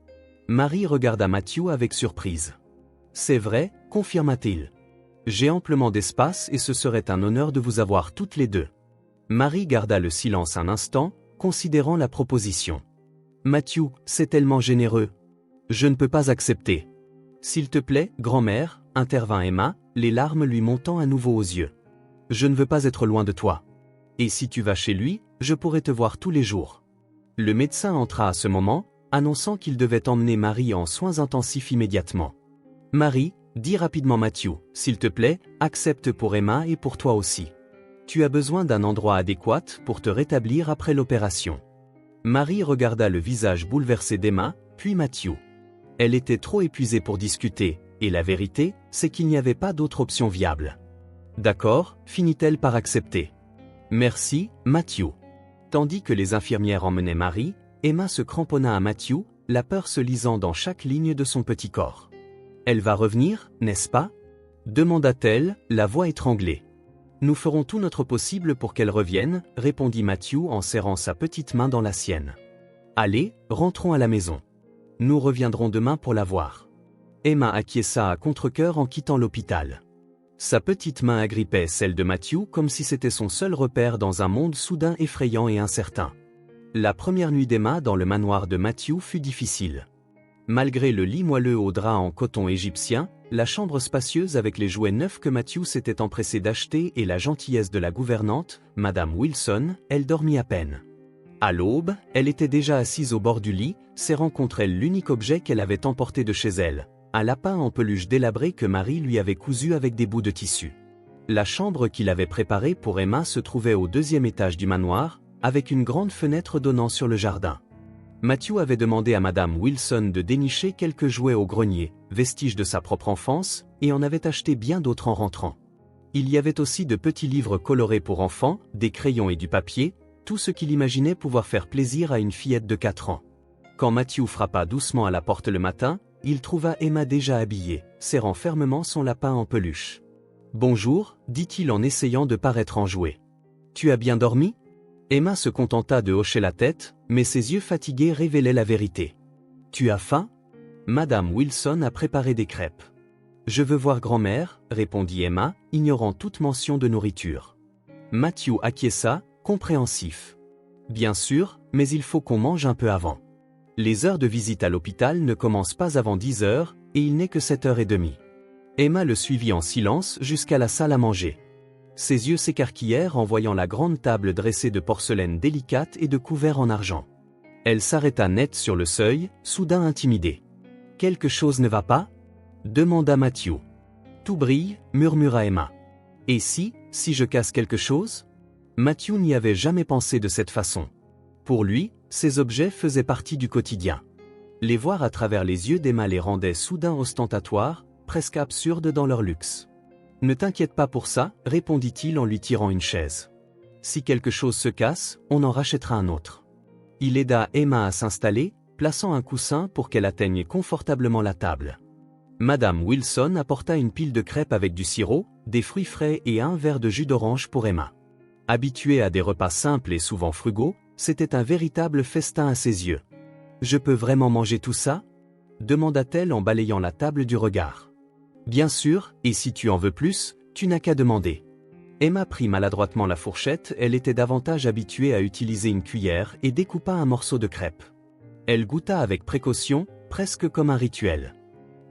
Marie regarda Matthew avec surprise. « C'est vrai, confirma-t-il. J'ai amplement d'espace et ce serait un honneur de vous avoir toutes les deux. » Marie garda le silence un instant, considérant la proposition. « Matthew, c'est tellement généreux. Je ne peux pas accepter. »« S'il te plaît, grand-mère, » intervint Emma, les larmes lui montant à nouveau aux yeux. « Je ne veux pas être loin de toi. Et si tu vas chez lui, je pourrai te voir tous les jours. » Le médecin entra à ce moment, annonçant qu'il devait emmener Marie en soins intensifs immédiatement. « Marie, » dit rapidement Matthew, « s'il te plaît, accepte pour Emma et pour toi aussi. Tu as besoin d'un endroit adéquat pour te rétablir après l'opération. » Marie regarda le visage bouleversé d'Emma, puis Matthew. Elle était trop épuisée pour discuter, et la vérité, c'est qu'il n'y avait pas d'autre option viable. « D'accord, finit-elle par accepter. »« Merci, Matthew. » Tandis que les infirmières emmenaient Marie, Emma se cramponna à Matthew, la peur se lisant dans chaque ligne de son petit corps. « Elle va revenir, n'est-ce pas ?» demanda-t-elle, la voix étranglée. « Nous ferons tout notre possible pour qu'elle revienne, » répondit Matthew en serrant sa petite main dans la sienne. « Allez, rentrons à la maison. Nous reviendrons demain pour la voir. » Emma acquiesça à contre-cœur en quittant l'hôpital. Sa petite main agrippait celle de Matthew comme si c'était son seul repère dans un monde soudain effrayant et incertain. La première nuit d'Emma dans le manoir de Matthew fut difficile. Malgré le lit moelleux au drap en coton égyptien, la chambre spacieuse avec les jouets neufs que Matthew s'était empressé d'acheter et la gentillesse de la gouvernante, Madame Wilson, elle dormit à peine. À l'aube, elle était déjà assise au bord du lit, serrant contre elle l'unique objet qu'elle avait emporté de chez elle, un lapin en peluche délabré que Marie lui avait cousu avec des bouts de tissu. La chambre qu'il avait préparée pour Emma se trouvait au 2e étage du manoir, avec une grande fenêtre donnant sur le jardin. Matthew avait demandé à Madame Wilson de dénicher quelques jouets au grenier, vestiges de sa propre enfance, et en avait acheté bien d'autres en rentrant. Il y avait aussi de petits livres colorés pour enfants, des crayons et du papier, tout ce qu'il imaginait pouvoir faire plaisir à une fillette de 4 ans. Quand Matthew frappa doucement à la porte le matin, il trouva Emma déjà habillée, serrant fermement son lapin en peluche. « Bonjour, » dit-il en essayant de paraître enjoué. « Tu as bien dormi ?» Emma se contenta de hocher la tête, mais ses yeux fatigués révélaient la vérité. « Tu as faim ?» Madame Wilson a préparé des crêpes. Je veux voir grand-mère, répondit Emma, ignorant toute mention de nourriture. Matthew acquiesça, compréhensif. Bien sûr, mais il faut qu'on mange un peu avant. Les heures de visite à l'hôpital ne commencent pas avant 10 heures, et il n'est que 7h30. Emma le suivit en silence jusqu'à la salle à manger. Ses yeux s'écarquillèrent en voyant la grande table dressée de porcelaine délicate et de couverts en argent. Elle s'arrêta net sur le seuil, soudain intimidée. « Quelque chose ne va pas ?» demanda Matthew. « Tout brille, » murmura Emma. « Et si je casse quelque chose ?» Matthew n'y avait jamais pensé de cette façon. Pour lui, ces objets faisaient partie du quotidien. Les voir à travers les yeux d'Emma les rendait soudain ostentatoires, presque absurdes dans leur luxe. « Ne t'inquiète pas pour ça, répondit-il en lui tirant une chaise. Si quelque chose se casse, on en rachètera un autre. Il aida Emma à s'installer, plaçant un coussin pour qu'elle atteigne confortablement la table. Madame Wilson apporta une pile de crêpes avec du sirop, des fruits frais et un verre de jus d'orange pour Emma. Habituée à des repas simples et souvent frugaux, c'était un véritable festin à ses yeux. « Je peux vraiment manger tout ça ?» demanda-t-elle en balayant la table du regard. « Bien sûr, et si tu en veux plus, tu n'as qu'à demander. » Emma prit maladroitement la fourchette, elle était davantage habituée à utiliser une cuillère et découpa un morceau de crêpe. Elle goûta avec précaution, presque comme un rituel.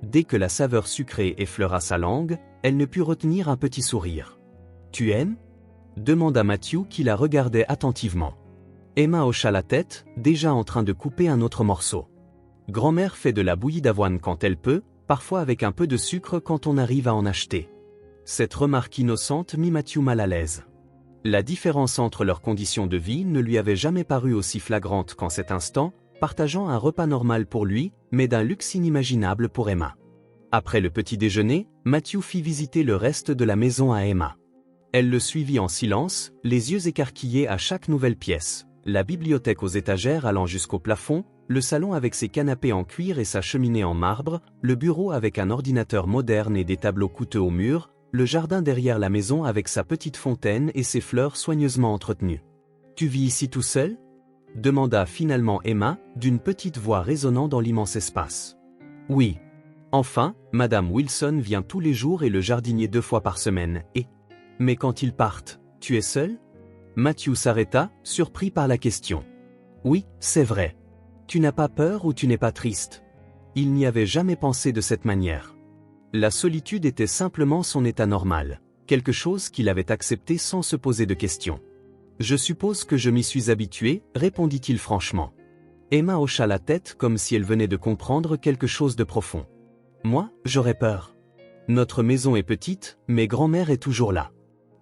Dès que la saveur sucrée effleura sa langue, elle ne put retenir un petit sourire. « Tu aimes ?» demanda Matthew qui la regardait attentivement. Emma hocha la tête, déjà en train de couper un autre morceau. Grand-mère fait de la bouillie d'avoine quand elle peut, parfois avec un peu de sucre quand on arrive à en acheter. Cette remarque innocente mit Matthew mal à l'aise. La différence entre leurs conditions de vie ne lui avait jamais paru aussi flagrante qu'en cet instant, partageant un repas normal pour lui, mais d'un luxe inimaginable pour Emma. Après le petit déjeuner, Matthew fit visiter le reste de la maison à Emma. Elle le suivit en silence, les yeux écarquillés à chaque nouvelle pièce. La bibliothèque aux étagères allant jusqu'au plafond, le salon avec ses canapés en cuir et sa cheminée en marbre, le bureau avec un ordinateur moderne et des tableaux coûteux au mur, le jardin derrière la maison avec sa petite fontaine et ses fleurs soigneusement entretenues. « Tu vis ici tout seul ?» demanda finalement Emma, d'une petite voix résonnant dans l'immense espace. « Oui. Enfin, Madame Wilson vient tous les jours et le jardinier 2 fois par semaine, et... Mais quand ils partent, tu es seul ?» Matthew s'arrêta, surpris par la question. « Oui, c'est vrai. Tu n'as pas peur ou tu n'es pas triste ?» Il n'y avait jamais pensé de cette manière. La solitude était simplement son état normal, quelque chose qu'il avait accepté sans se poser de questions. « Je suppose que je m'y suis habitué, » répondit-il franchement. Emma hocha la tête comme si elle venait de comprendre quelque chose de profond. « Moi, j'aurais peur. Notre maison est petite, mais grand-mère est toujours là. »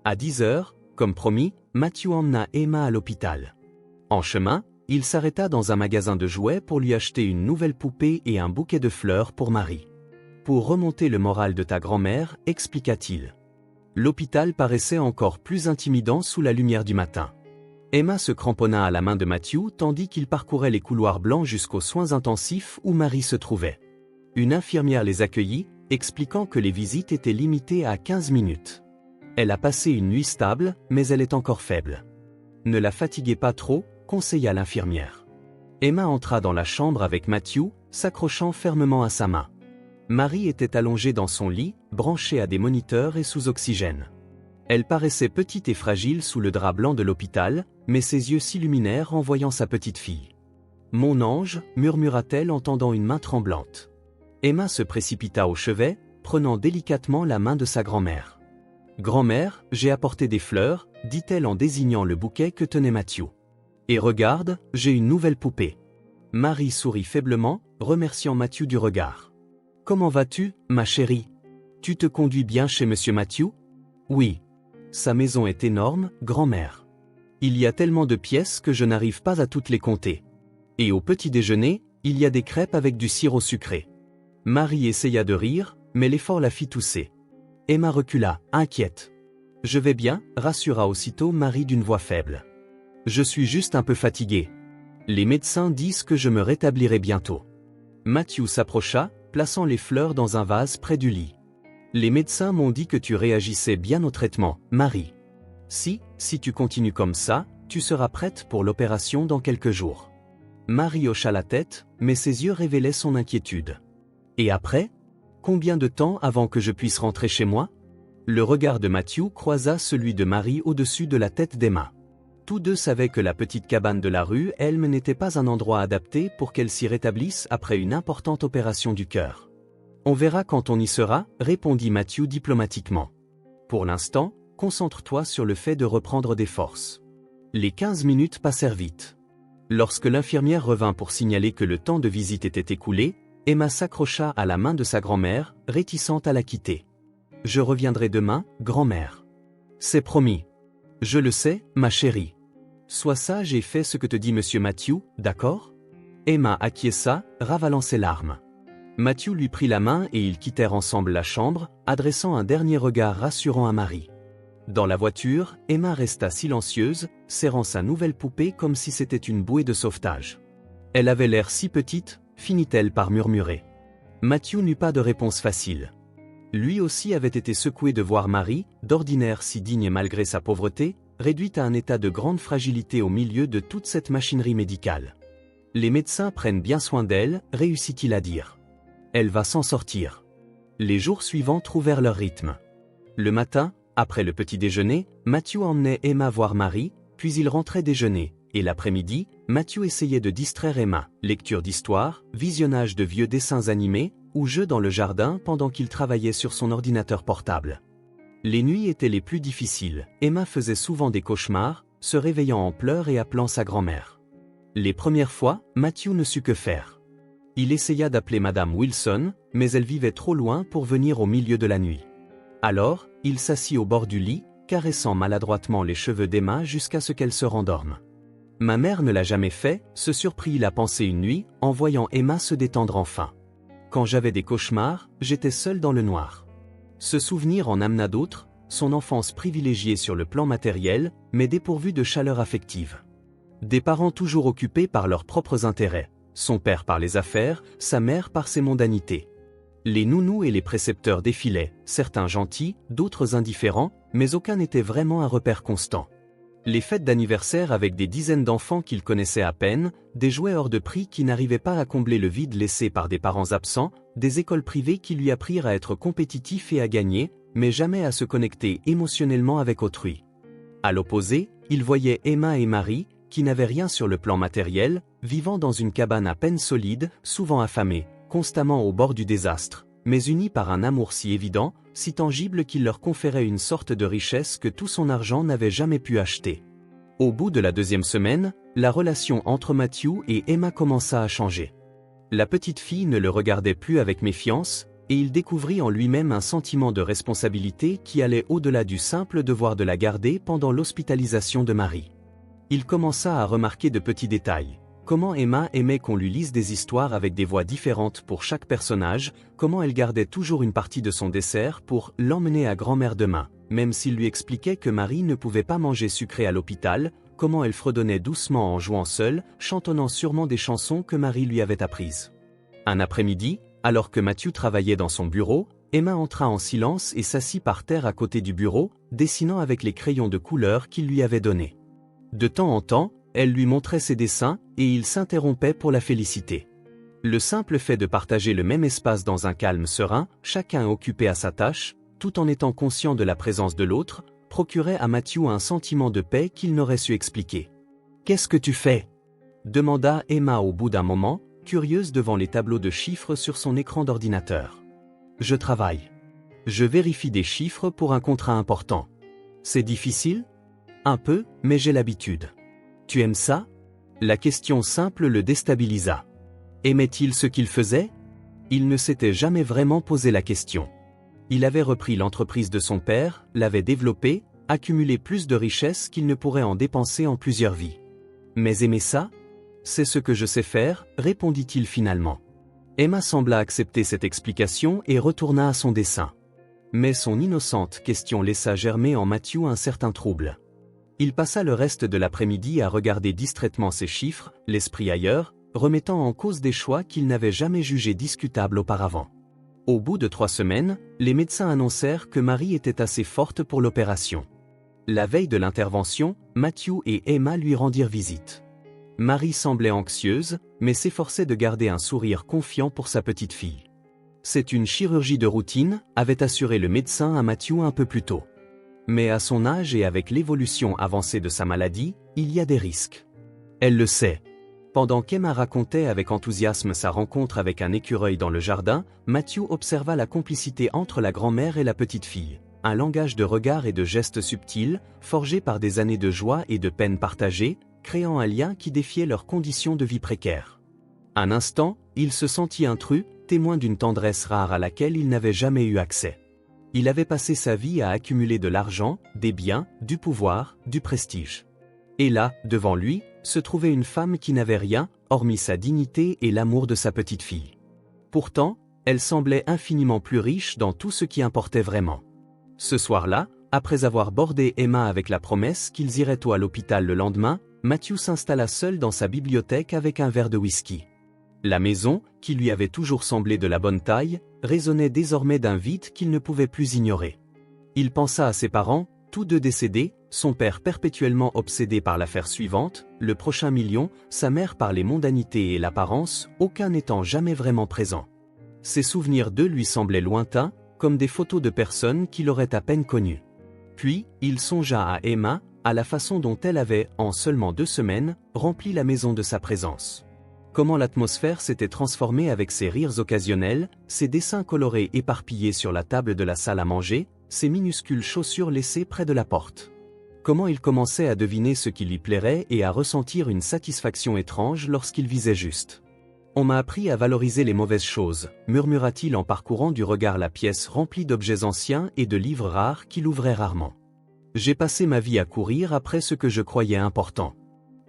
À 10 heures, comme promis, Matthew emmena Emma à l'hôpital. En chemin, il s'arrêta dans un magasin de jouets pour lui acheter une nouvelle poupée et un bouquet de fleurs pour Marie. « Pour remonter le moral de ta grand-mère, » expliqua-t-il. L'hôpital paraissait encore plus intimidant sous la lumière du matin. Emma se cramponna à la main de Matthew tandis qu'il parcourait les couloirs blancs jusqu'aux soins intensifs où Marie se trouvait. Une infirmière les accueillit, expliquant que les visites étaient limitées à 15 minutes. Elle a passé une nuit stable, mais elle est encore faible. Ne la fatiguez pas trop, conseilla l'infirmière. Emma entra dans la chambre avec Matthew, s'accrochant fermement à sa main. Marie était allongée dans son lit, branchée à des moniteurs et sous oxygène. Elle paraissait petite et fragile sous le drap blanc de l'hôpital, mais ses yeux s'illuminèrent en voyant sa petite fille. « Mon ange » murmura-t-elle en tendant une main tremblante. Emma se précipita au chevet, prenant délicatement la main de sa grand-mère. « Grand-mère, j'ai apporté des fleurs » dit-elle en désignant le bouquet que tenait Matthew. « Et regarde, j'ai une nouvelle poupée. » Marie sourit faiblement, remerciant Matthew du regard. « Comment vas-tu, ma chérie? Tu te conduis bien chez Monsieur Matthew? »« Oui. Sa maison est énorme, grand-mère. Il y a tellement de pièces que je n'arrive pas à toutes les compter. Et au petit déjeuner, il y a des crêpes avec du sirop sucré. » Marie essaya de rire, mais l'effort la fit tousser. Emma recula, inquiète. « Je vais bien » rassura aussitôt Marie d'une voix faible. « Je suis juste un peu fatiguée. Les médecins disent que je me rétablirai bientôt. » Matthew s'approcha, plaçant les fleurs dans un vase près du lit. « Les médecins m'ont dit que tu réagissais bien au traitement, Marie. Si tu continues comme ça, tu seras prête pour l'opération dans quelques jours. » Marie hocha la tête, mais ses yeux révélaient son inquiétude. Et après? Combien de temps avant que je puisse rentrer chez moi? Le regard de Matthew croisa celui de Marie au-dessus de la tête d'Emma. Tous deux savaient que la petite cabane de la rue Elm n'était pas un endroit adapté pour qu'elle s'y rétablisse après une importante opération du cœur. On verra quand on y sera, répondit Matthew diplomatiquement. Pour l'instant, concentre-toi sur le fait de reprendre des forces. Les 15 minutes passèrent vite. Lorsque l'infirmière revint pour signaler que le temps de visite était écoulé, Emma s'accrocha à la main de sa grand-mère, réticente à la quitter. « Je reviendrai demain, grand-mère. »« C'est promis. »« Je le sais, ma chérie. »« Sois sage et fais ce que te dit monsieur Matthew, d'accord ?» Emma acquiesça, ravalant ses larmes. Matthew lui prit la main et ils quittèrent ensemble la chambre, adressant un dernier regard rassurant à Marie. Dans la voiture, Emma resta silencieuse, serrant sa nouvelle poupée comme si c'était une bouée de sauvetage. Elle avait l'air si petite, finit-elle par murmurer. Matthew n'eut pas de réponse facile. Lui aussi avait été secoué de voir Marie, d'ordinaire si digne malgré sa pauvreté, réduite à un état de grande fragilité au milieu de toute cette machinerie médicale. « Les médecins prennent bien soin d'elle », réussit-il à dire. « Elle va s'en sortir. » Les jours suivants trouvèrent leur rythme. Le matin, après le petit déjeuner, Matthew emmenait Emma voir Marie, puis il rentrait déjeuner, et l'après-midi, Matthew essayait de distraire Emma, lecture d'histoire, visionnage de vieux dessins animés, ou jeux dans le jardin pendant qu'il travaillait sur son ordinateur portable. Les nuits étaient les plus difficiles, Emma faisait souvent des cauchemars, se réveillant en pleurs et appelant sa grand-mère. Les premières fois, Matthew ne sut que faire. Il essaya d'appeler Madame Wilson, mais elle vivait trop loin pour venir au milieu de la nuit. Alors, il s'assit au bord du lit, caressant maladroitement les cheveux d'Emma jusqu'à ce qu'elle se rendorme. « Ma mère ne l'a jamais fait », se surprit-il à penser une nuit, en voyant Emma se détendre enfin. Quand j'avais des cauchemars, j'étais seul dans le noir. Ce souvenir en amena d'autres, son enfance privilégiée sur le plan matériel, mais dépourvue de chaleur affective. Des parents toujours occupés par leurs propres intérêts, son père par les affaires, sa mère par ses mondanités. Les nounous et les précepteurs défilaient, certains gentils, d'autres indifférents, mais aucun n'était vraiment un repère constant. Les fêtes d'anniversaire avec des dizaines d'enfants qu'il connaissait à peine, des jouets hors de prix qui n'arrivaient pas à combler le vide laissé par des parents absents, des écoles privées qui lui apprirent à être compétitif et à gagner, mais jamais à se connecter émotionnellement avec autrui. À l'opposé, il voyait Emma et Marie, qui n'avaient rien sur le plan matériel, vivant dans une cabane à peine solide, souvent affamée, constamment au bord du désastre, mais unis par un amour si évident, si tangible qu'il leur conférait une sorte de richesse que tout son argent n'avait jamais pu acheter. Au bout de la 2e semaine, la relation entre Matthew et Emma commença à changer. La petite fille ne le regardait plus avec méfiance, et il découvrit en lui-même un sentiment de responsabilité qui allait au-delà du simple devoir de la garder pendant l'hospitalisation de Marie. Il commença à remarquer de petits détails. Comment Emma aimait qu'on lui lise des histoires avec des voix différentes pour chaque personnage, comment elle gardait toujours une partie de son dessert pour l'emmener à grand-mère demain, même s'il lui expliquait que Marie ne pouvait pas manger sucré à l'hôpital, comment elle fredonnait doucement en jouant seule, chantonnant sûrement des chansons que Marie lui avait apprises. Un après-midi, alors que Matthew travaillait dans son bureau, Emma entra en silence et s'assit par terre à côté du bureau, dessinant avec les crayons de couleur qu'il lui avait donnés. De temps en temps, elle lui montrait ses dessins, et il s'interrompait pour la féliciter. Le simple fait de partager le même espace dans un calme serein, chacun occupé à sa tâche, tout en étant conscient de la présence de l'autre, procurait à Matthew un sentiment de paix qu'il n'aurait su expliquer. « Qu'est-ce que tu fais ?» demanda Emma au bout d'un moment, curieuse devant les tableaux de chiffres sur son écran d'ordinateur. « Je travaille. Je vérifie des chiffres pour un contrat important. C'est difficile ? Un peu, mais j'ai l'habitude. Tu aimes ça ? » La question simple le déstabilisa. Aimait-il ce qu'il faisait ? Il ne s'était jamais vraiment posé la question. Il avait repris l'entreprise de son père, l'avait développée, accumulé plus de richesses qu'il ne pourrait en dépenser en plusieurs vies. Mais aimer ça ? C'est ce que je sais faire, répondit-il finalement. Emma sembla accepter cette explication et retourna à son dessin. Mais son innocente question laissa germer en Matthew un certain trouble. Il passa le reste de l'après-midi à regarder distraitement ses chiffres, l'esprit ailleurs, remettant en cause des choix qu'il n'avait jamais jugés discutables auparavant. Au bout de 3 semaines, les médecins annoncèrent que Marie était assez forte pour l'opération. La veille de l'intervention, Matthew et Emma lui rendirent visite. Marie semblait anxieuse, mais s'efforçait de garder un sourire confiant pour sa petite fille. c'est une chirurgie de routine, avait assuré le médecin à Matthew un peu plus tôt. Mais à son âge et avec l'évolution avancée de sa maladie, il y a des risques. Elle le sait. Pendant qu'Emma racontait avec enthousiasme sa rencontre avec un écureuil dans le jardin, Matthew observa la complicité entre la grand-mère et la petite fille. Un langage de regard et de gestes subtils, forgé par des années de joie et de peine partagées, créant un lien qui défiait leurs conditions de vie précaires. Un instant, il se sentit intrus, témoin d'une tendresse rare à laquelle il n'avait jamais eu accès. Il avait passé sa vie à accumuler de l'argent, des biens, du pouvoir, du prestige. Et là, devant lui, se trouvait une femme qui n'avait rien, hormis sa dignité et l'amour de sa petite fille. Pourtant, elle semblait infiniment plus riche dans tout ce qui importait vraiment. Ce soir-là, après avoir bordé Emma avec la promesse qu'ils iraient tôt à l'hôpital le lendemain, Matthew s'installa seul dans sa bibliothèque avec un verre de whisky. La maison, qui lui avait toujours semblé de la bonne taille, résonnait désormais d'un vide qu'il ne pouvait plus ignorer. Il pensa à ses parents, tous deux décédés, son père perpétuellement obsédé par l'affaire suivante, le prochain million, sa mère par les mondanités et l'apparence, aucun n'étant jamais vraiment présent. Ses souvenirs d'eux lui semblaient lointains, comme des photos de personnes qu'il aurait à peine connues. Puis, il songea à Emma, à la façon dont elle avait, en seulement 2 semaines, rempli la maison de sa présence. Comment l'atmosphère s'était transformée avec ses rires occasionnels, ses dessins colorés éparpillés sur la table de la salle à manger, ses minuscules chaussures laissées près de la porte. Comment il commençait à deviner ce qui lui plairait et à ressentir une satisfaction étrange lorsqu'il visait juste. « On m'a appris à valoriser les mauvaises choses », murmura-t-il en parcourant du regard la pièce remplie d'objets anciens et de livres rares qu'il ouvrait rarement. « J'ai passé ma vie à courir après ce que je croyais important. »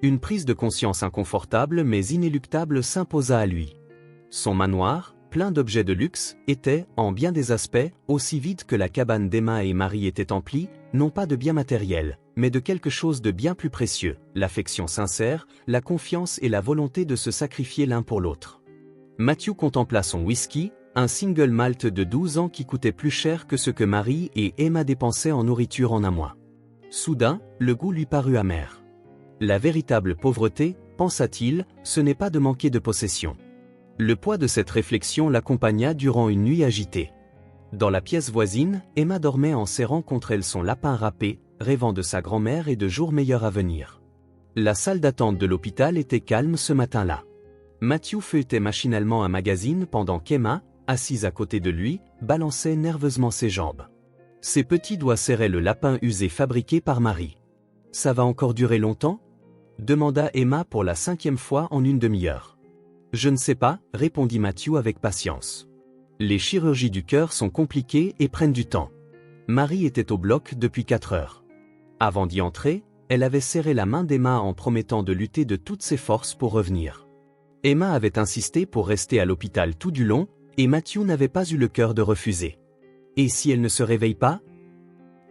Une prise de conscience inconfortable mais inéluctable s'imposa à lui. Son manoir, plein d'objets de luxe, était, en bien des aspects, aussi vide que la cabane d'Emma et Marie était emplie, non pas de biens matériels, mais de quelque chose de bien plus précieux, l'affection sincère, la confiance et la volonté de se sacrifier l'un pour l'autre. Matthew contempla son whisky, un single malt de 12 ans qui coûtait plus cher que ce que Marie et Emma dépensaient en nourriture en un mois. Soudain, le goût lui parut amer. La véritable pauvreté, pensa-t-il, ce n'est pas de manquer de possession. Le poids de cette réflexion l'accompagna durant une nuit agitée. Dans la pièce voisine, Emma dormait en serrant contre elle son lapin râpé, rêvant de sa grand-mère et de jours meilleurs à venir. La salle d'attente de l'hôpital était calme ce matin-là. Matthew feuilletait machinalement un magazine pendant qu'Emma, assise à côté de lui, balançait nerveusement ses jambes. Ses petits doigts serraient le lapin usé fabriqué par Marie. « Ça va encore durer longtemps ?» demanda Emma pour la 5e fois en une demi-heure. « Je ne sais pas, répondit Matthew avec patience. Les chirurgies du cœur sont compliquées et prennent du temps. Marie était au bloc depuis 4 heures. Avant d'y entrer, elle avait serré la main d'Emma en promettant de lutter de toutes ses forces pour revenir. Emma avait insisté pour rester à l'hôpital tout du long, et Matthew n'avait pas eu le cœur de refuser. « Et si elle ne se réveille pas ?»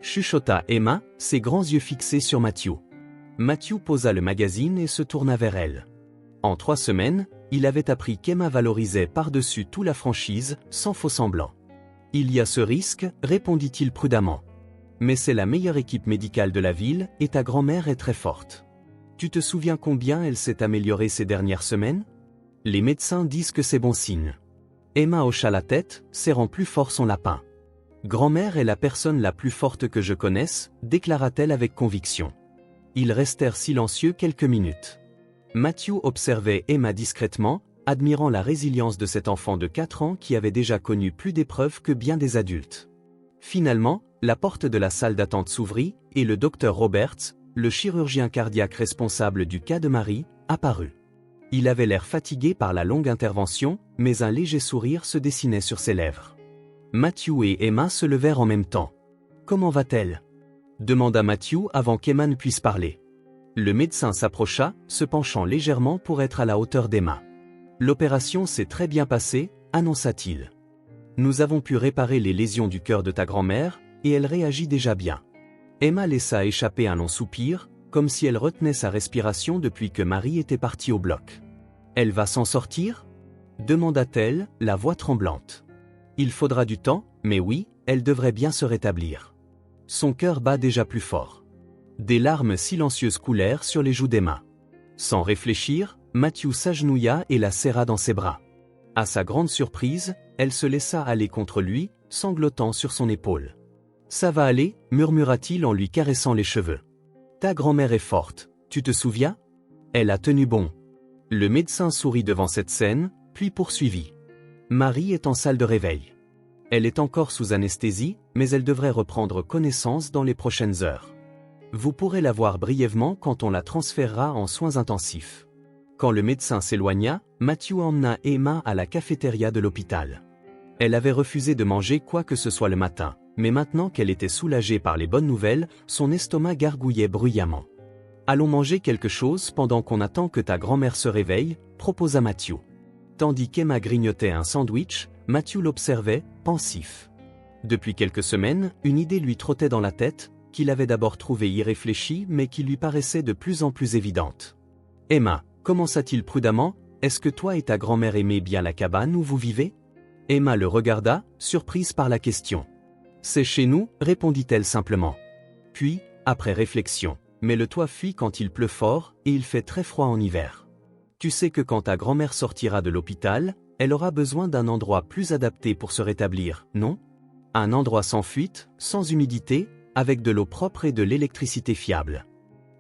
chuchota Emma, ses grands yeux fixés sur Matthew. Matthew posa le magazine et se tourna vers elle. En 3 semaines, il avait appris qu'Emma valorisait par-dessus tout la franchise, sans faux semblant. « Il y a ce risque, répondit-il prudemment. Mais c'est la meilleure équipe médicale de la ville et ta grand-mère est très forte. Tu te souviens combien elle s'est améliorée ces dernières semaines ? Les médecins disent que c'est bon signe. » Emma hocha la tête, serrant plus fort son lapin. « Grand-mère est la personne la plus forte que je connaisse, déclara-t-elle avec conviction. Ils restèrent silencieux quelques minutes. Matthew observait Emma discrètement, admirant la résilience de cet enfant de 4 ans qui avait déjà connu plus d'épreuves que bien des adultes. Finalement, la porte de la salle d'attente s'ouvrit, et le docteur Roberts, le chirurgien cardiaque responsable du cas de Marie, apparut. Il avait l'air fatigué par la longue intervention, mais un léger sourire se dessinait sur ses lèvres. Matthew et Emma se levèrent en même temps. « Comment va-t-elle » demanda Matthew avant qu'Emma ne puisse parler. Le médecin s'approcha, se penchant légèrement pour être à la hauteur d'Emma. « L'opération s'est très bien passée, annonça-t-il. Nous avons pu réparer les lésions du cœur de ta grand-mère, et elle réagit déjà bien. » Emma laissa échapper un long soupir, comme si elle retenait sa respiration depuis que Marie était partie au bloc. « Elle va s'en sortir » demanda-t-elle, la voix tremblante. « Il faudra du temps, mais oui, elle devrait bien se rétablir. » Son cœur bat déjà plus fort. Des larmes silencieuses coulèrent sur les joues d'Emma. Sans réfléchir, Matthew s'agenouilla et la serra dans ses bras. À sa grande surprise, elle se laissa aller contre lui, sanglotant sur son épaule. « Ça va aller » murmura-t-il en lui caressant les cheveux. « Ta grand-mère est forte, tu te souviens ? Elle a tenu bon. » Le médecin sourit devant cette scène, puis poursuivit. « Marie est en salle de réveil. Elle est encore sous anesthésie, mais elle devrait reprendre connaissance dans les prochaines heures. Vous pourrez la voir brièvement quand on la transférera en soins intensifs. » Quand le médecin s'éloigna, Matthew emmena Emma à la cafétéria de l'hôpital. Elle avait refusé de manger quoi que ce soit le matin, mais maintenant qu'elle était soulagée par les bonnes nouvelles, son estomac gargouillait bruyamment. « Allons manger quelque chose pendant qu'on attend que ta grand-mère se réveille » proposa Matthew. Tandis qu'Emma grignotait un sandwich, Matthew l'observait, pensif. Depuis quelques semaines, une idée lui trottait dans la tête, qu'il avait d'abord trouvée irréfléchie mais qui lui paraissait de plus en plus évidente. « Emma, commença-t-il prudemment, est-ce que toi et ta grand-mère aimez bien la cabane où vous vivez ?» Emma le regarda, surprise par la question. « C'est chez nous » répondit-elle simplement. Puis, après réflexion, « mais le toit fuit quand il pleut fort et il fait très froid en hiver. Tu sais que quand ta grand-mère sortira de l'hôpital, elle aura besoin d'un endroit plus adapté pour se rétablir, non ? Un endroit sans fuite, sans humidité, avec de l'eau propre et de l'électricité fiable. »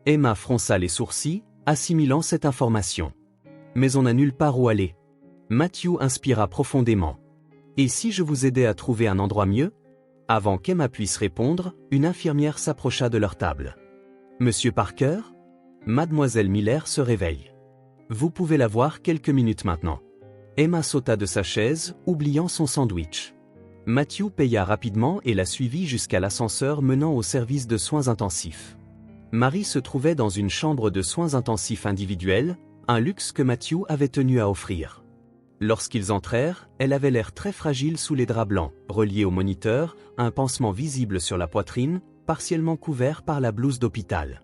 Emma fronça les sourcils, assimilant cette information. « Mais on n'a nulle part où aller. » Matthew inspira profondément. « Et si je vous aidais à trouver un endroit mieux ?» Avant qu'Emma puisse répondre, une infirmière s'approcha de leur table. « Monsieur Parker ? Mademoiselle Miller se réveille. Vous pouvez la voir quelques minutes maintenant. » Emma sauta de sa chaise, oubliant son sandwich. Matthew paya rapidement et la suivit jusqu'à l'ascenseur menant au service de soins intensifs. Marie se trouvait dans une chambre de soins intensifs individuelle, un luxe que Matthew avait tenu à offrir. Lorsqu'ils entrèrent, elle avait l'air très fragile sous les draps blancs, reliés au moniteur, un pansement visible sur la poitrine, partiellement couvert par la blouse d'hôpital.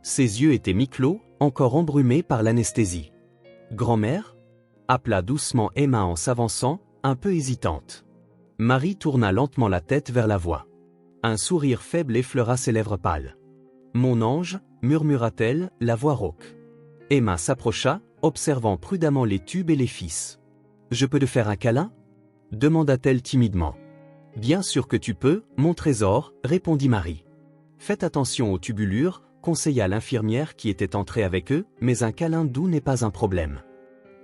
Ses yeux étaient mi-clos, encore embrumés par l'anesthésie. « Grand-mère » appela doucement Emma en s'avançant, un peu hésitante. Marie tourna lentement la tête vers la voix. Un sourire faible effleura ses lèvres pâles. « Mon ange » murmura-t-elle, la voix rauque. Emma s'approcha, observant prudemment les tubes et les fils. « Je peux te faire un câlin » demanda-t-elle timidement. « Bien sûr que tu peux, mon trésor » répondit Marie. « Faites attention aux tubulures » conseilla l'infirmière qui était entrée avec eux, mais un câlin doux n'est pas un problème.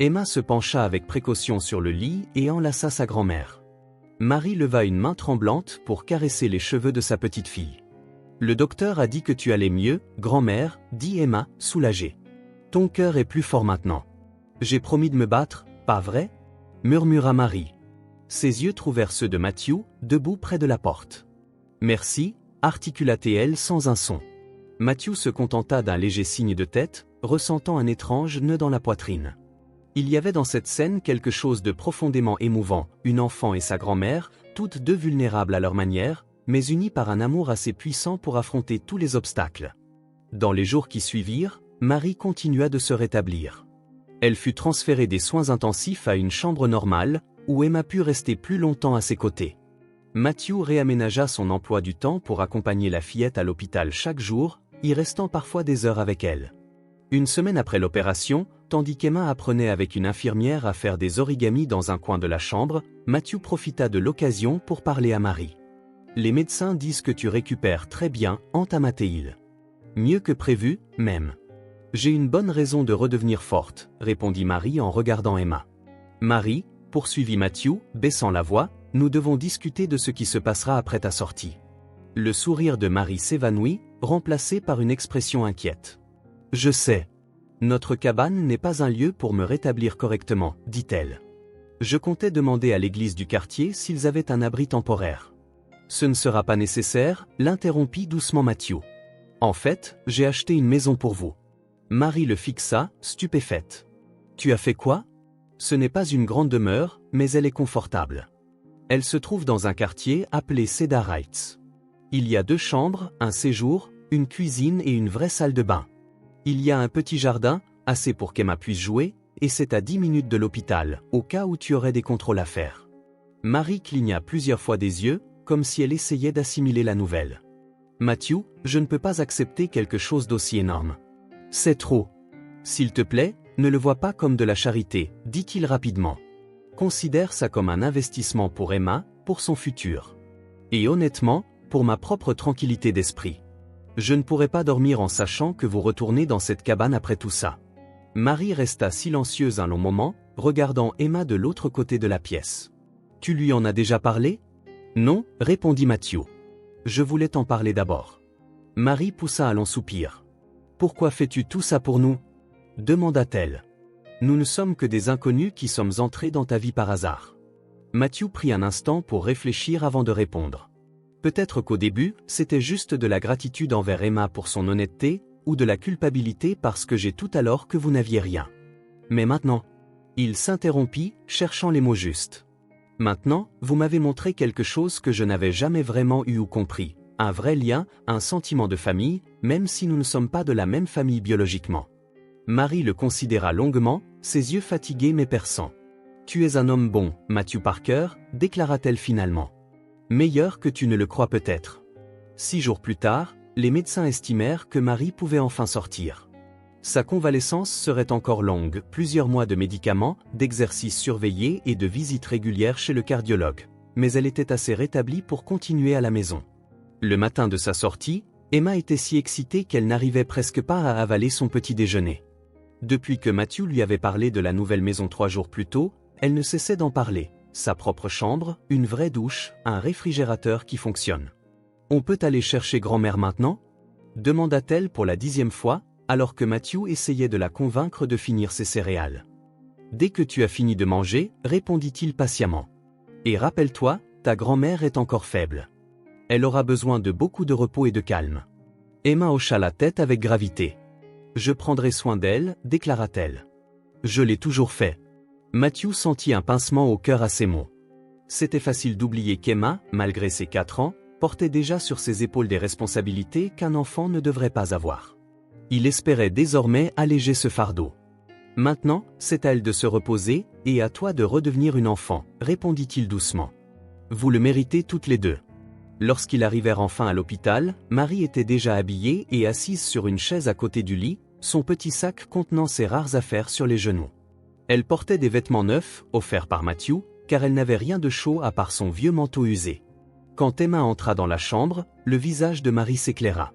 Emma se pencha avec précaution sur le lit et enlaça sa grand-mère. Marie leva une main tremblante pour caresser les cheveux de sa petite fille. « Le docteur a dit que tu allais mieux, grand-mère » dit Emma, soulagée. « Ton cœur est plus fort maintenant. »« J'ai promis de me battre, pas vrai ?» murmura Marie. Ses yeux trouvèrent ceux de Matthew, debout près de la porte. « Merci » articula-t-elle sans un son. Matthew se contenta d'un léger signe de tête, ressentant un étrange nœud dans la poitrine. Il y avait dans cette scène quelque chose de profondément émouvant, une enfant et sa grand-mère, toutes deux vulnérables à leur manière, mais unies par un amour assez puissant pour affronter tous les obstacles. Dans les jours qui suivirent, Marie continua de se rétablir. Elle fut transférée des soins intensifs à une chambre normale, où Emma put rester plus longtemps à ses côtés. Matthew réaménagea son emploi du temps pour accompagner la fillette à l'hôpital chaque jour, y restant parfois des heures avec elle. Une semaine après l'opération, tandis qu'Emma apprenait avec une infirmière à faire des origamis dans un coin de la chambre, Matthew profita de l'occasion pour parler à Marie. « Les médecins disent que tu récupères très bien, entama-t-il. Mieux que prévu, même. J'ai une bonne raison de redevenir forte, répondit Marie en regardant Emma. Marie, poursuivit Matthew, baissant la voix, nous devons discuter de ce qui se passera après ta sortie. Le sourire de Marie s'évanouit, remplacé par une expression inquiète. Je sais. Notre cabane n'est pas un lieu pour me rétablir correctement, dit-elle. Je comptais demander à l'église du quartier s'ils avaient un abri temporaire. Ce ne sera pas nécessaire, l'interrompit doucement Matthew. En fait, j'ai acheté une maison pour vous. Marie le fixa, stupéfaite. Tu as fait quoi? Ce n'est pas une grande demeure, mais elle est confortable. Elle se trouve dans un quartier appelé Cedar Heights. Il y a 2 chambres, un séjour, une cuisine et une vraie salle de bain. Il y a un petit jardin, assez pour qu'Emma puisse jouer, et c'est à 10 minutes de l'hôpital, au cas où tu aurais des contrôles à faire. Marie cligna plusieurs fois des yeux, comme si elle essayait d'assimiler la nouvelle. Matthew, je ne peux pas accepter quelque chose d'aussi énorme. C'est trop. S'il te plaît, ne le vois pas comme de la charité, dit-il rapidement. Considère ça comme un investissement pour Emma, pour son futur. Et honnêtement, pour ma propre tranquillité d'esprit. Je ne pourrais pas dormir en sachant que vous retournez dans cette cabane après tout ça. » Marie resta silencieuse un long moment, regardant Emma de l'autre côté de la pièce. « Tu lui en as déjà parlé ? » ?»« Non, » répondit Matthew. « Je voulais t'en parler d'abord. » Marie poussa un long soupir. « Pourquoi fais-tu tout ça pour nous ? » demanda-t-elle. « Nous ne sommes que des inconnus qui sommes entrés dans ta vie par hasard. » Matthew prit un instant pour réfléchir avant de répondre. Peut-être qu'au début, c'était juste de la gratitude envers Emma pour son honnêteté, ou de la culpabilité parce que j'ai tout alors que vous n'aviez rien. Mais maintenant, il s'interrompit, cherchant les mots justes. Maintenant, vous m'avez montré quelque chose que je n'avais jamais vraiment eu ou compris, un vrai lien, un sentiment de famille, même si nous ne sommes pas de la même famille biologiquement. Marie le considéra longuement, ses yeux fatigués mais perçants. Tu es un homme bon, Matthew Parker, déclara-t-elle finalement. Meilleur que tu ne le crois peut-être. 6 jours plus tard, les médecins estimèrent que Marie pouvait enfin sortir. Sa convalescence serait encore longue, plusieurs mois de médicaments, d'exercices surveillés et de visites régulières chez le cardiologue. Mais elle était assez rétablie pour continuer à la maison. Le matin de sa sortie, Emma était si excitée qu'elle n'arrivait presque pas à avaler son petit déjeuner. Depuis que Matthew lui avait parlé de la nouvelle maison 3 jours plus tôt, elle ne cessait d'en parler. Sa propre chambre, une vraie douche, un réfrigérateur qui fonctionne. « On peut aller chercher grand-mère maintenant ?» demanda-t-elle pour la 10e fois, alors que Matthew essayait de la convaincre de finir ses céréales. « Dès que tu as fini de manger, répondit-il patiemment. Et rappelle-toi, ta grand-mère est encore faible. Elle aura besoin de beaucoup de repos et de calme. » Emma hocha la tête avec gravité. « Je prendrai soin d'elle, déclara-t-elle. Je l'ai toujours fait. » Matthew sentit un pincement au cœur à ces mots. C'était facile d'oublier qu'Emma, malgré ses 4 ans, portait déjà sur ses épaules des responsabilités qu'un enfant ne devrait pas avoir. Il espérait désormais alléger ce fardeau. « Maintenant, c'est à elle de se reposer, et à toi de redevenir une enfant, » répondit-il doucement. « Vous le méritez toutes les deux. » Lorsqu'ils arrivèrent enfin à l'hôpital, Marie était déjà habillée et assise sur une chaise à côté du lit, son petit sac contenant ses rares affaires sur les genoux. Elle portait des vêtements neufs, offerts par Matthew, car elle n'avait rien de chaud à part son vieux manteau usé. Quand Emma entra dans la chambre, le visage de Marie s'éclaira.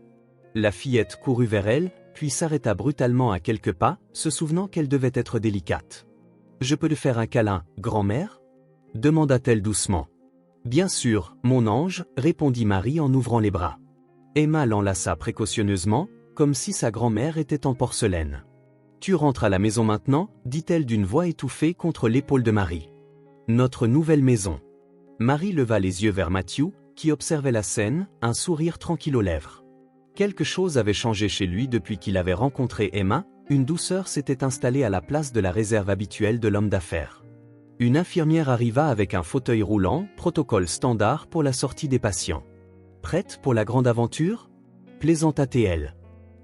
La fillette courut vers elle, puis s'arrêta brutalement à quelques pas, se souvenant qu'elle devait être délicate. « Je peux te faire un câlin, grand-mère » demanda-t-elle doucement. « Bien sûr, mon ange » répondit Marie en ouvrant les bras. Emma l'enlaça précautionneusement, comme si sa grand-mère était en porcelaine. « Tu rentres à la maison maintenant » dit-elle d'une voix étouffée contre l'épaule de Marie. « Notre nouvelle maison. » Marie leva les yeux vers Matthew, qui observait la scène, un sourire tranquille aux lèvres. Quelque chose avait changé chez lui depuis qu'il avait rencontré Emma, une douceur s'était installée à la place de la réserve habituelle de l'homme d'affaires. Une infirmière arriva avec un fauteuil roulant, protocole standard pour la sortie des patients. « Prête pour la grande aventure » plaisanta-t-elle.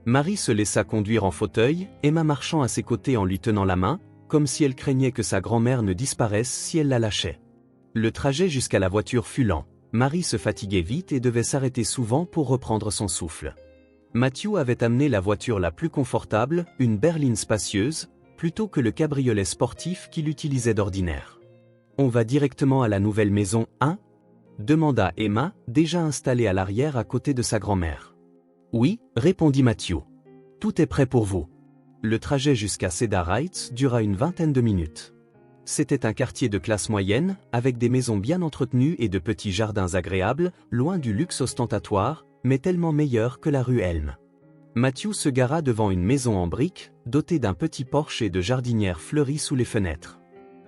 Marie se laissa conduire en fauteuil, Emma marchant à ses côtés en lui tenant la main, comme si elle craignait que sa grand-mère ne disparaisse si elle la lâchait. Le trajet jusqu'à la voiture fut lent. Marie se fatiguait vite et devait s'arrêter souvent pour reprendre son souffle. Matthew avait amené la voiture la plus confortable, une berline spacieuse, plutôt que le cabriolet sportif qu'il utilisait d'ordinaire. « On va directement à la nouvelle maison, hein » demanda Emma, déjà installée à l'arrière à côté de sa grand-mère. « Oui » répondit Matthew. « Tout est prêt pour vous. » Le trajet jusqu'à Cedar Heights dura une vingtaine de minutes. C'était un quartier de classe moyenne, avec des maisons bien entretenues et de petits jardins agréables, loin du luxe ostentatoire, mais tellement meilleur que la rue Elm. Matthew se gara devant une maison en briques, dotée d'un petit porche et de jardinières fleuries sous les fenêtres.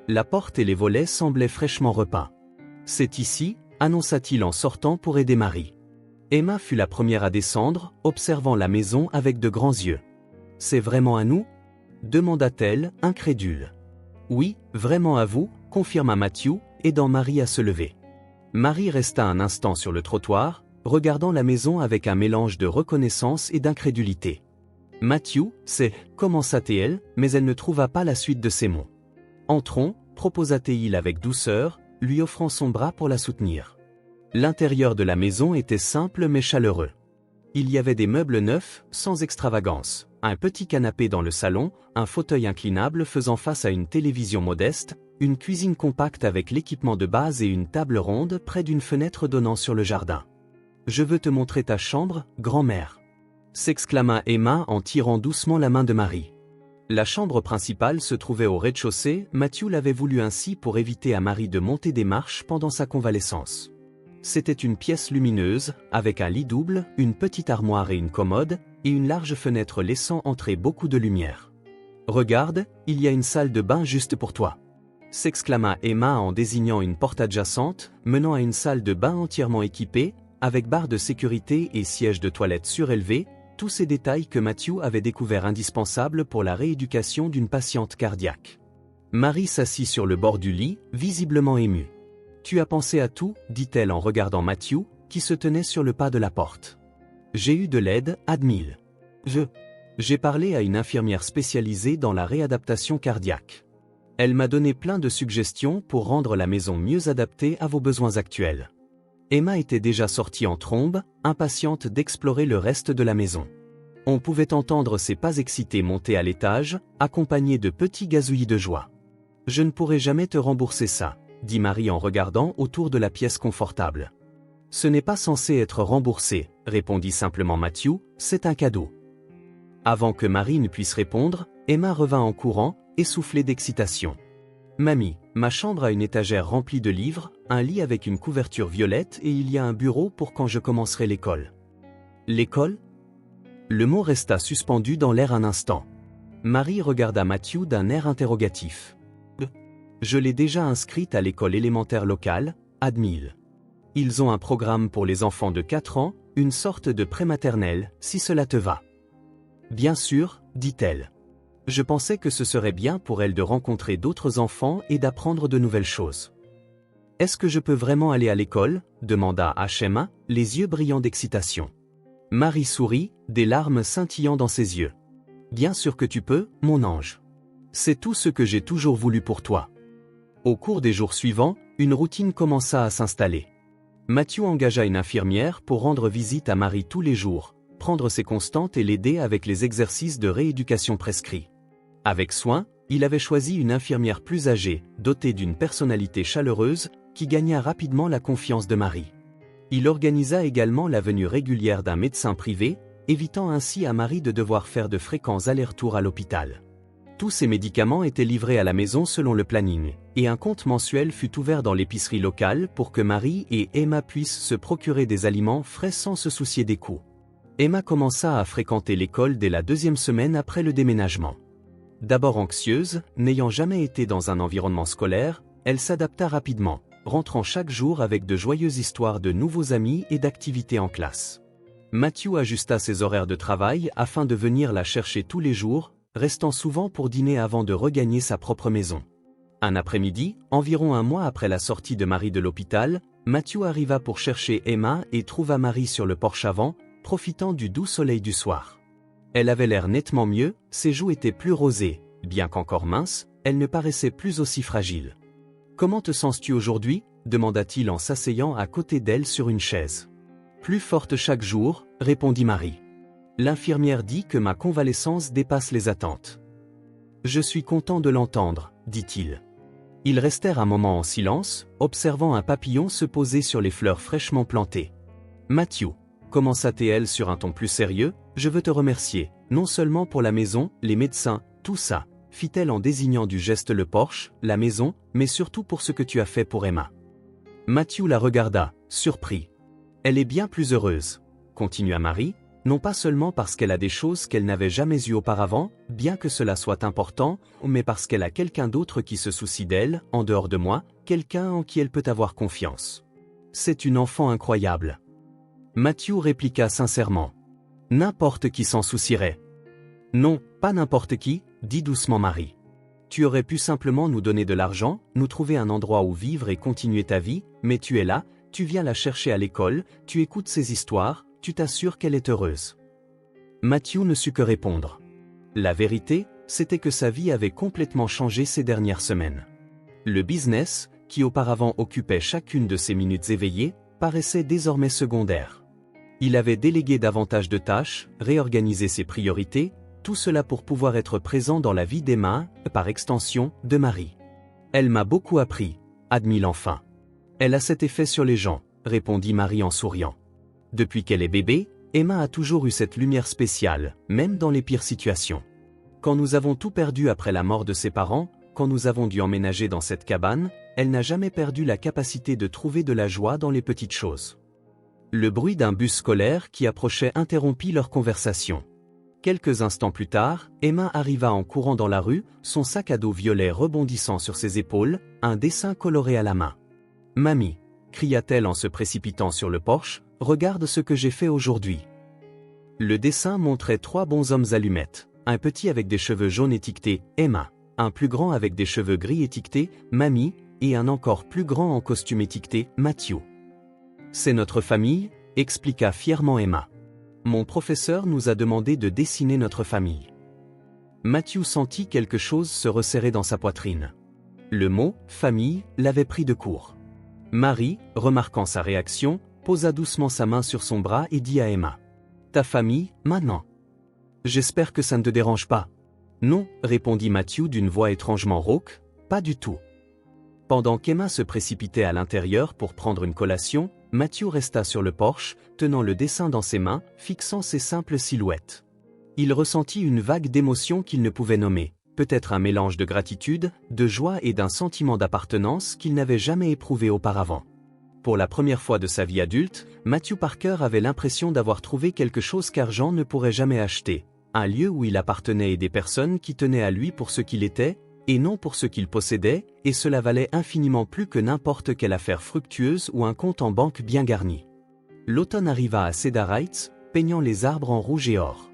La porte et les volets semblaient fraîchement repeints. « C'est ici » annonça-t-il en sortant pour aider Marie. Emma fut la première à descendre, observant la maison avec de grands yeux. « C'est vraiment à nous » demanda-t-elle, incrédule. « Oui, vraiment à vous » confirma Matthew, aidant Marie à se lever. Marie resta un instant sur le trottoir, regardant la maison avec un mélange de reconnaissance et d'incrédulité. « Matthew, c'est » commença-t-elle, mais elle ne trouva pas la suite de ses mots. « Entrons » proposa-t-il avec douceur, lui offrant son bras pour la soutenir. L'intérieur de la maison était simple mais chaleureux. Il y avait des meubles neufs, sans extravagance, un petit canapé dans le salon, un fauteuil inclinable faisant face à une télévision modeste, une cuisine compacte avec l'équipement de base et une table ronde près d'une fenêtre donnant sur le jardin. « Je veux te montrer ta chambre, grand-mère » s'exclama Emma en tirant doucement la main de Marie. La chambre principale se trouvait au rez-de-chaussée, Matthew l'avait voulu ainsi pour éviter à Marie de monter des marches pendant sa convalescence. C'était une pièce lumineuse, avec un lit double, une petite armoire et une commode, et une large fenêtre laissant entrer beaucoup de lumière. « Regarde, il y a une salle de bain juste pour toi » s'exclama Emma en désignant une porte adjacente, menant à une salle de bain entièrement équipée, avec barre de sécurité et siège de toilette surélevé, tous ces détails que Matthew avait découverts indispensables pour la rééducation d'une patiente cardiaque. Marie s'assit sur le bord du lit, visiblement émue. « Tu as pensé à tout » dit-elle en regardant Matthew, qui se tenait sur le pas de la porte. « J'ai eu de l'aide, Admile. J'ai parlé à une infirmière spécialisée dans la réadaptation cardiaque. Elle m'a donné plein de suggestions pour rendre la maison mieux adaptée à vos besoins actuels. » Emma était déjà sortie en trombe, impatiente d'explorer le reste de la maison. On pouvait entendre ses pas excités monter à l'étage, accompagnés de petits gazouillis de joie. « Je ne pourrai jamais te rembourser ça » dit Marie en regardant autour de la pièce confortable. « Ce n'est pas censé être remboursé » répondit simplement Matthew, « c'est un cadeau. » Avant que Marie ne puisse répondre, Emma revint en courant, essoufflée d'excitation. « Mamie, ma chambre a une étagère remplie de livres, un lit avec une couverture violette et il y a un bureau pour quand je commencerai l'école. » « L'école » Le mot resta suspendu dans l'air un instant. Marie regarda Matthew d'un air interrogatif. « Je l'ai déjà inscrite à l'école élémentaire locale, Admile. Ils ont un programme pour les enfants de 4 ans, une sorte de prématernelle, si cela te va. » « Bien sûr, » dit-elle. « Je pensais que ce serait bien pour elle de rencontrer d'autres enfants et d'apprendre de nouvelles choses. »« Est-ce que je peux vraiment aller à l'école » demanda Emma, les yeux brillants d'excitation. Marie sourit, des larmes scintillant dans ses yeux. « Bien sûr que tu peux, mon ange. C'est tout ce que j'ai toujours voulu pour toi. » Au cours des jours suivants, une routine commença à s'installer. Matthew engagea une infirmière pour rendre visite à Marie tous les jours, prendre ses constantes et l'aider avec les exercices de rééducation prescrits. Avec soin, il avait choisi une infirmière plus âgée, dotée d'une personnalité chaleureuse, qui gagna rapidement la confiance de Marie. Il organisa également la venue régulière d'un médecin privé, évitant ainsi à Marie de devoir faire de fréquents allers-retours à l'hôpital. Tous ces médicaments étaient livrés à la maison selon le planning, et un compte mensuel fut ouvert dans l'épicerie locale pour que Marie et Emma puissent se procurer des aliments frais sans se soucier des coûts. Emma commença à fréquenter l'école dès la 2e semaine après le déménagement. D'abord anxieuse, n'ayant jamais été dans un environnement scolaire, elle s'adapta rapidement, rentrant chaque jour avec de joyeuses histoires de nouveaux amis et d'activités en classe. Matthew ajusta ses horaires de travail afin de venir la chercher tous les jours, restant souvent pour dîner avant de regagner sa propre maison. Un après-midi, environ un mois après la sortie de Marie de l'hôpital, Matthew arriva pour chercher Emma et trouva Marie sur le porche avant, profitant du doux soleil du soir. Elle avait l'air nettement mieux, ses joues étaient plus rosées, bien qu'encore minces, elle ne paraissait plus aussi fragile. « Comment te sens-tu aujourd'hui » demanda-t-il en s'asseyant à côté d'elle sur une chaise. « Plus forte chaque jour » répondit Marie. « L'infirmière dit que ma convalescence dépasse les attentes. »« Je suis content de l'entendre » dit-il. Ils restèrent un moment en silence, observant un papillon se poser sur les fleurs fraîchement plantées. « Matthew » commença-t-elle sur un ton plus sérieux, « je veux te remercier, non seulement pour la maison, les médecins, tout ça, fit-elle en désignant du geste le porche, la maison, mais surtout pour ce que tu as fait pour Emma. » Matthew la regarda, surpris. « Elle est bien plus heureuse, » continua Marie, non pas seulement parce qu'elle a des choses qu'elle n'avait jamais eues auparavant, bien que cela soit important, mais parce qu'elle a quelqu'un d'autre qui se soucie d'elle, en dehors de moi, quelqu'un en qui elle peut avoir confiance. C'est une enfant incroyable. Matthew répliqua sincèrement. « N'importe qui s'en soucierait. »« Non, pas n'importe qui, » dit doucement Marie. « Tu aurais pu simplement nous donner de l'argent, nous trouver un endroit où vivre et continuer ta vie, mais tu es là, tu viens la chercher à l'école, tu écoutes ses histoires, tu t'assures qu'elle est heureuse. » Matthew ne sut que répondre. La vérité, c'était que sa vie avait complètement changé ces dernières semaines. Le business, qui auparavant occupait chacune de ses minutes éveillées, paraissait désormais secondaire. Il avait délégué davantage de tâches, réorganisé ses priorités, tout cela pour pouvoir être présent dans la vie d'Emma, par extension, de Marie. Elle m'a beaucoup appris, admit l'enfant. Elle a cet effet sur les gens, répondit Marie en souriant. Depuis qu'elle est bébé, Emma a toujours eu cette lumière spéciale, même dans les pires situations. Quand nous avons tout perdu après la mort de ses parents, quand nous avons dû emménager dans cette cabane, elle n'a jamais perdu la capacité de trouver de la joie dans les petites choses. Le bruit d'un bus scolaire qui approchait interrompit leur conversation. Quelques instants plus tard, Emma arriva en courant dans la rue, son sac à dos violet rebondissant sur ses épaules, un dessin coloré à la main. « Mamie !» cria-t-elle en se précipitant sur le porche, « regarde ce que j'ai fait aujourd'hui. » Le dessin montrait 3 bonshommes allumettes, un petit avec des cheveux jaunes étiquetés « Emma », un plus grand avec des cheveux gris étiquetés « Mamie » et un encore plus grand en costume étiqueté « Matthew ». « C'est notre famille », expliqua fièrement Emma. « Mon professeur nous a demandé de dessiner notre famille. » Matthew sentit quelque chose se resserrer dans sa poitrine. Le mot « famille » l'avait pris de court. Marie, remarquant sa réaction, posa doucement sa main sur son bras et dit à Emma. « Ta famille, maintenant. J'espère que ça ne te dérange pas. » « Non, » répondit Matthew d'une voix étrangement rauque, « pas du tout. » Pendant qu'Emma se précipitait à l'intérieur pour prendre une collation, Matthew resta sur le porche, tenant le dessin dans ses mains, fixant ses simples silhouettes. Il ressentit une vague d'émotion qu'il ne pouvait nommer, peut-être un mélange de gratitude, de joie et d'un sentiment d'appartenance qu'il n'avait jamais éprouvé auparavant. Pour la première fois de sa vie adulte, Matthew Parker avait l'impression d'avoir trouvé quelque chose qu'argent ne pourrait jamais acheter, un lieu où il appartenait et des personnes qui tenaient à lui pour ce qu'il était, et non pour ce qu'il possédait, et cela valait infiniment plus que n'importe quelle affaire fructueuse ou un compte en banque bien garni. L'automne arriva à Cedar Heights, peignant les arbres en rouge et or.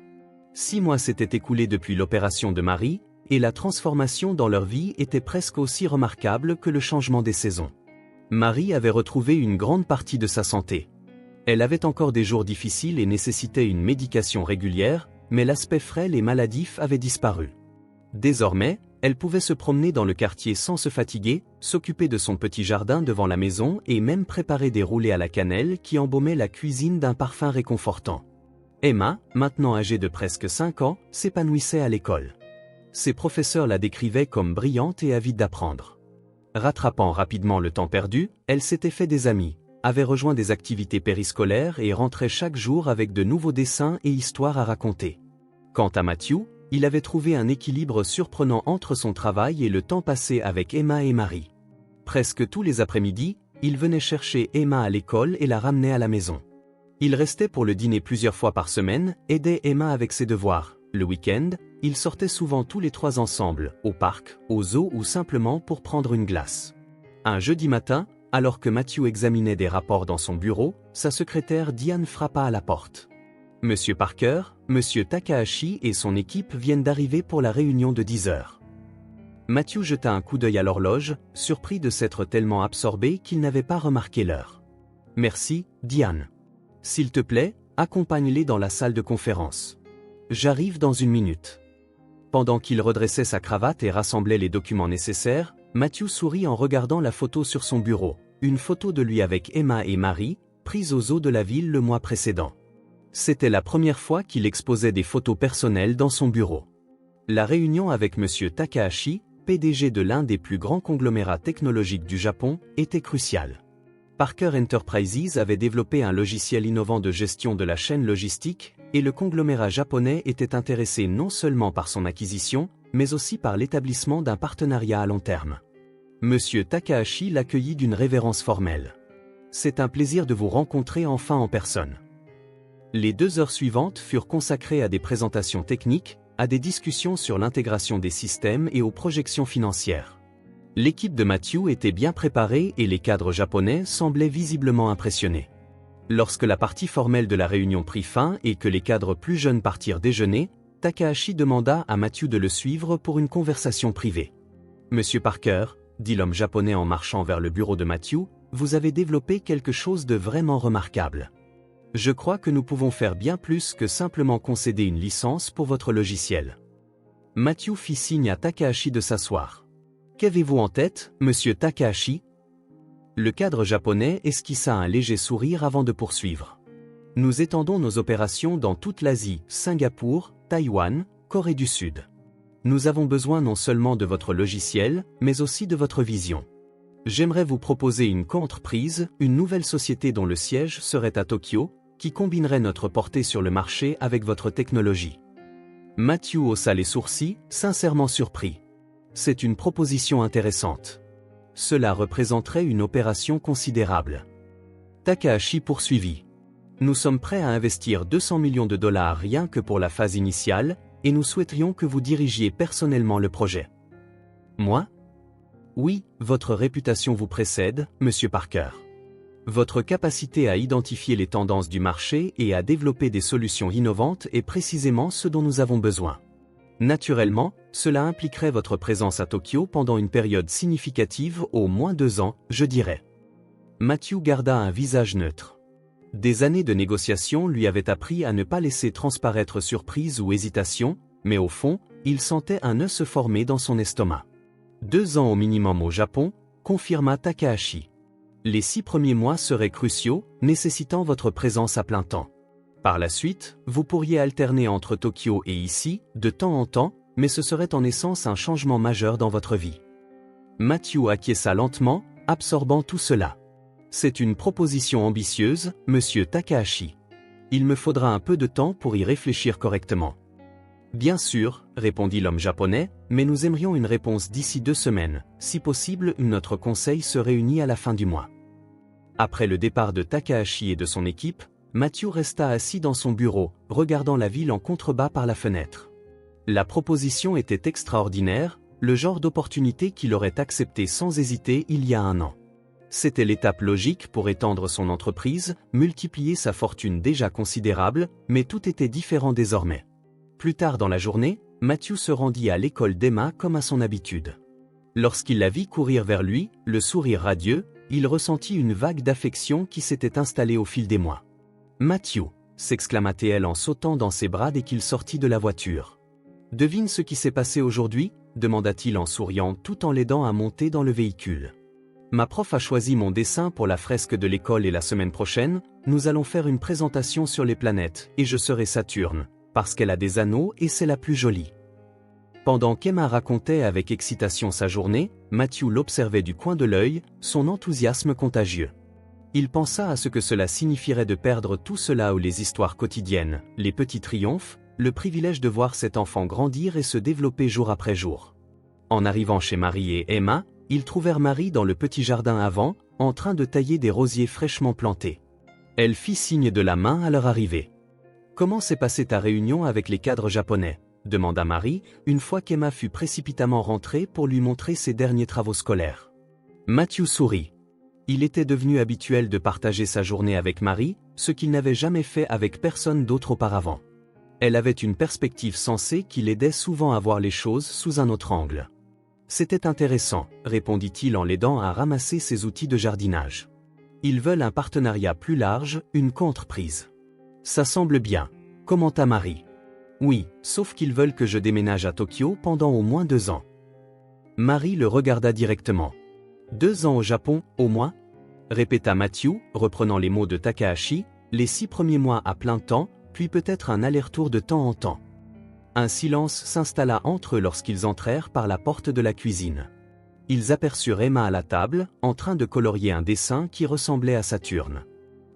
6 mois s'étaient écoulés depuis l'opération de Marie, et la transformation dans leur vie était presque aussi remarquable que le changement des saisons. Marie avait retrouvé une grande partie de sa santé. Elle avait encore des jours difficiles et nécessitait une médication régulière, mais l'aspect frêle et maladif avait disparu. Désormais, elle pouvait se promener dans le quartier sans se fatiguer, s'occuper de son petit jardin devant la maison et même préparer des roulés à la cannelle qui embaumaient la cuisine d'un parfum réconfortant. Emma, maintenant âgée de presque 5 ans, s'épanouissait à l'école. Ses professeurs la décrivaient comme brillante et avide d'apprendre. Rattrapant rapidement le temps perdu, elle s'était fait des amis, avait rejoint des activités périscolaires et rentrait chaque jour avec de nouveaux dessins et histoires à raconter. Quant à Matthew, il avait trouvé un équilibre surprenant entre son travail et le temps passé avec Emma et Marie. Presque tous les après-midi, il venait chercher Emma à l'école et la ramenait à la maison. Il restait pour le dîner plusieurs fois par semaine, aidait Emma avec ses devoirs. Le week-end, ils sortaient souvent tous les 3 ensemble, au parc, au zoo ou simplement pour prendre une glace. Un jeudi matin, alors que Matthew examinait des rapports dans son bureau, sa secrétaire Diane frappa à la porte. « Monsieur Parker, Monsieur Takahashi et son équipe viennent d'arriver pour la réunion de 10 heures. » Matthew jeta un coup d'œil à l'horloge, surpris de s'être tellement absorbé qu'il n'avait pas remarqué l'heure. « Merci, Diane. S'il te plaît, accompagne-les dans la salle de conférence. J'arrive dans 1 minute. » Pendant qu'il redressait sa cravate et rassemblait les documents nécessaires, Matthew sourit en regardant la photo sur son bureau, une photo de lui avec Emma et Marie, prise au zoo de la ville le mois précédent. C'était la première fois qu'il exposait des photos personnelles dans son bureau. La réunion avec Monsieur Takahashi, PDG de l'un des plus grands conglomérats technologiques du Japon, était cruciale. Parker Enterprises avait développé un logiciel innovant de gestion de la chaîne logistique, et le conglomérat japonais était intéressé non seulement par son acquisition, mais aussi par l'établissement d'un partenariat à long terme. Monsieur Takahashi l'accueillit d'une révérence formelle. « C'est un plaisir de vous rencontrer enfin en personne. » Les 2 heures suivantes furent consacrées à des présentations techniques, à des discussions sur l'intégration des systèmes et aux projections financières. L'équipe de Matthew était bien préparée et les cadres japonais semblaient visiblement impressionnés. Lorsque la partie formelle de la réunion prit fin et que les cadres plus jeunes partirent déjeuner, Takahashi demanda à Matthew de le suivre pour une conversation privée. « Monsieur Parker, » dit l'homme japonais en marchant vers le bureau de Matthew, « vous avez développé quelque chose de vraiment remarquable. Je crois que nous pouvons faire bien plus que simplement concéder une licence pour votre logiciel. » Matthew fit signe à Takahashi de s'asseoir. « Qu'avez-vous en tête, monsieur Takahashi ?» Le cadre japonais esquissa un léger sourire avant de poursuivre. « Nous étendons nos opérations dans toute l'Asie, Singapour, Taïwan, Corée du Sud. nous avons besoin non seulement de votre logiciel, mais aussi de votre vision. J'aimerais vous proposer une co-entreprise, une nouvelle société dont le siège serait à Tokyo, qui combinerait notre portée sur le marché avec votre technologie. Matthew haussa les sourcils, sincèrement surpris. C'est une proposition intéressante. Cela représenterait une opération considérable. Takahashi poursuivit. Nous sommes prêts à investir 200 millions de dollars rien que pour la phase initiale, et nous souhaiterions que vous dirigiez personnellement le projet. Moi? Oui, votre réputation vous précède, Monsieur Parker. Votre capacité à identifier les tendances du marché et à développer des solutions innovantes est précisément ce dont nous avons besoin. Naturellement, cela impliquerait votre présence à Tokyo pendant une période significative, au moins 2 ans, je dirais. Matthew garda un visage neutre. Des années de négociations lui avaient appris à ne pas laisser transparaître surprise ou hésitation, mais au fond, il sentait un œuf se former dans son estomac. 2 ans au minimum au Japon, confirma Takahashi. Les 6 premiers mois seraient cruciaux, nécessitant votre présence à plein temps. Par la suite, vous pourriez alterner entre Tokyo et ici, de temps en temps, mais ce serait en essence un changement majeur dans votre vie. Matthew acquiesça lentement, absorbant tout cela. C'est une proposition ambitieuse, Monsieur Takahashi. Il me faudra un peu de temps pour y réfléchir correctement. Bien sûr, répondit l'homme japonais, mais nous aimerions une réponse d'ici 2 semaines. Si possible, notre conseil se réunit à la fin du mois. Après le départ de Takahashi et de son équipe, Matthew resta assis dans son bureau, regardant la ville en contrebas par la fenêtre. La proposition était extraordinaire, le genre d'opportunité qu'il aurait accepté sans hésiter il y a 1 an. C'était l'étape logique pour étendre son entreprise, multiplier sa fortune déjà considérable, mais tout était différent désormais. Plus tard dans la journée, Matthew se rendit à l'école d'Emma comme à son habitude. Lorsqu'il la vit courir vers lui, le sourire radieux, il ressentit une vague d'affection qui s'était installée au fil des mois. « Matthew !» s'exclama-t-elle en sautant dans ses bras dès qu'il sortit de la voiture. « Devine ce qui s'est passé aujourd'hui ?» demanda-t-il en souriant tout en l'aidant à monter dans le véhicule. « Ma prof a choisi mon dessin pour la fresque de l'école et la semaine prochaine, nous allons faire une présentation sur les planètes, et je serai Saturne. Parce qu'elle a des anneaux et c'est la plus jolie. » Pendant qu'Emma racontait avec excitation sa journée, Matthew l'observait du coin de l'œil, son enthousiasme contagieux. Il pensa à ce que cela signifierait de perdre tout cela ou les histoires quotidiennes, les petits triomphes, le privilège de voir cet enfant grandir et se développer jour après jour. En arrivant chez Marie et Emma, ils trouvèrent Marie dans le petit jardin avant, en train de tailler des rosiers fraîchement plantés. Elle fit signe de la main à leur arrivée. « Comment s'est passée ta réunion avec les cadres japonais ?» demanda Marie, une fois qu'Emma fut précipitamment rentrée pour lui montrer ses derniers travaux scolaires. Matthew sourit. Il était devenu habituel de partager sa journée avec Marie, ce qu'il n'avait jamais fait avec personne d'autre auparavant. Elle avait une perspective sensée qui l'aidait souvent à voir les choses sous un autre angle. « C'était intéressant », répondit-il en l'aidant à ramasser ses outils de jardinage. « Ils veulent un partenariat plus large, une co-entreprise. » Ça semble bien, commenta Marie. Oui, sauf qu'ils veulent que je déménage à Tokyo pendant au moins 2 ans. Marie le regarda directement. 2 ans au Japon, au moins? Répéta Matthew, reprenant les mots de Takahashi, les 6 premiers mois à plein temps, puis peut-être un aller-retour de temps en temps. Un silence s'installa entre eux lorsqu'ils entrèrent par la porte de la cuisine. Ils aperçurent Emma à la table, en train de colorier un dessin qui ressemblait à Saturne.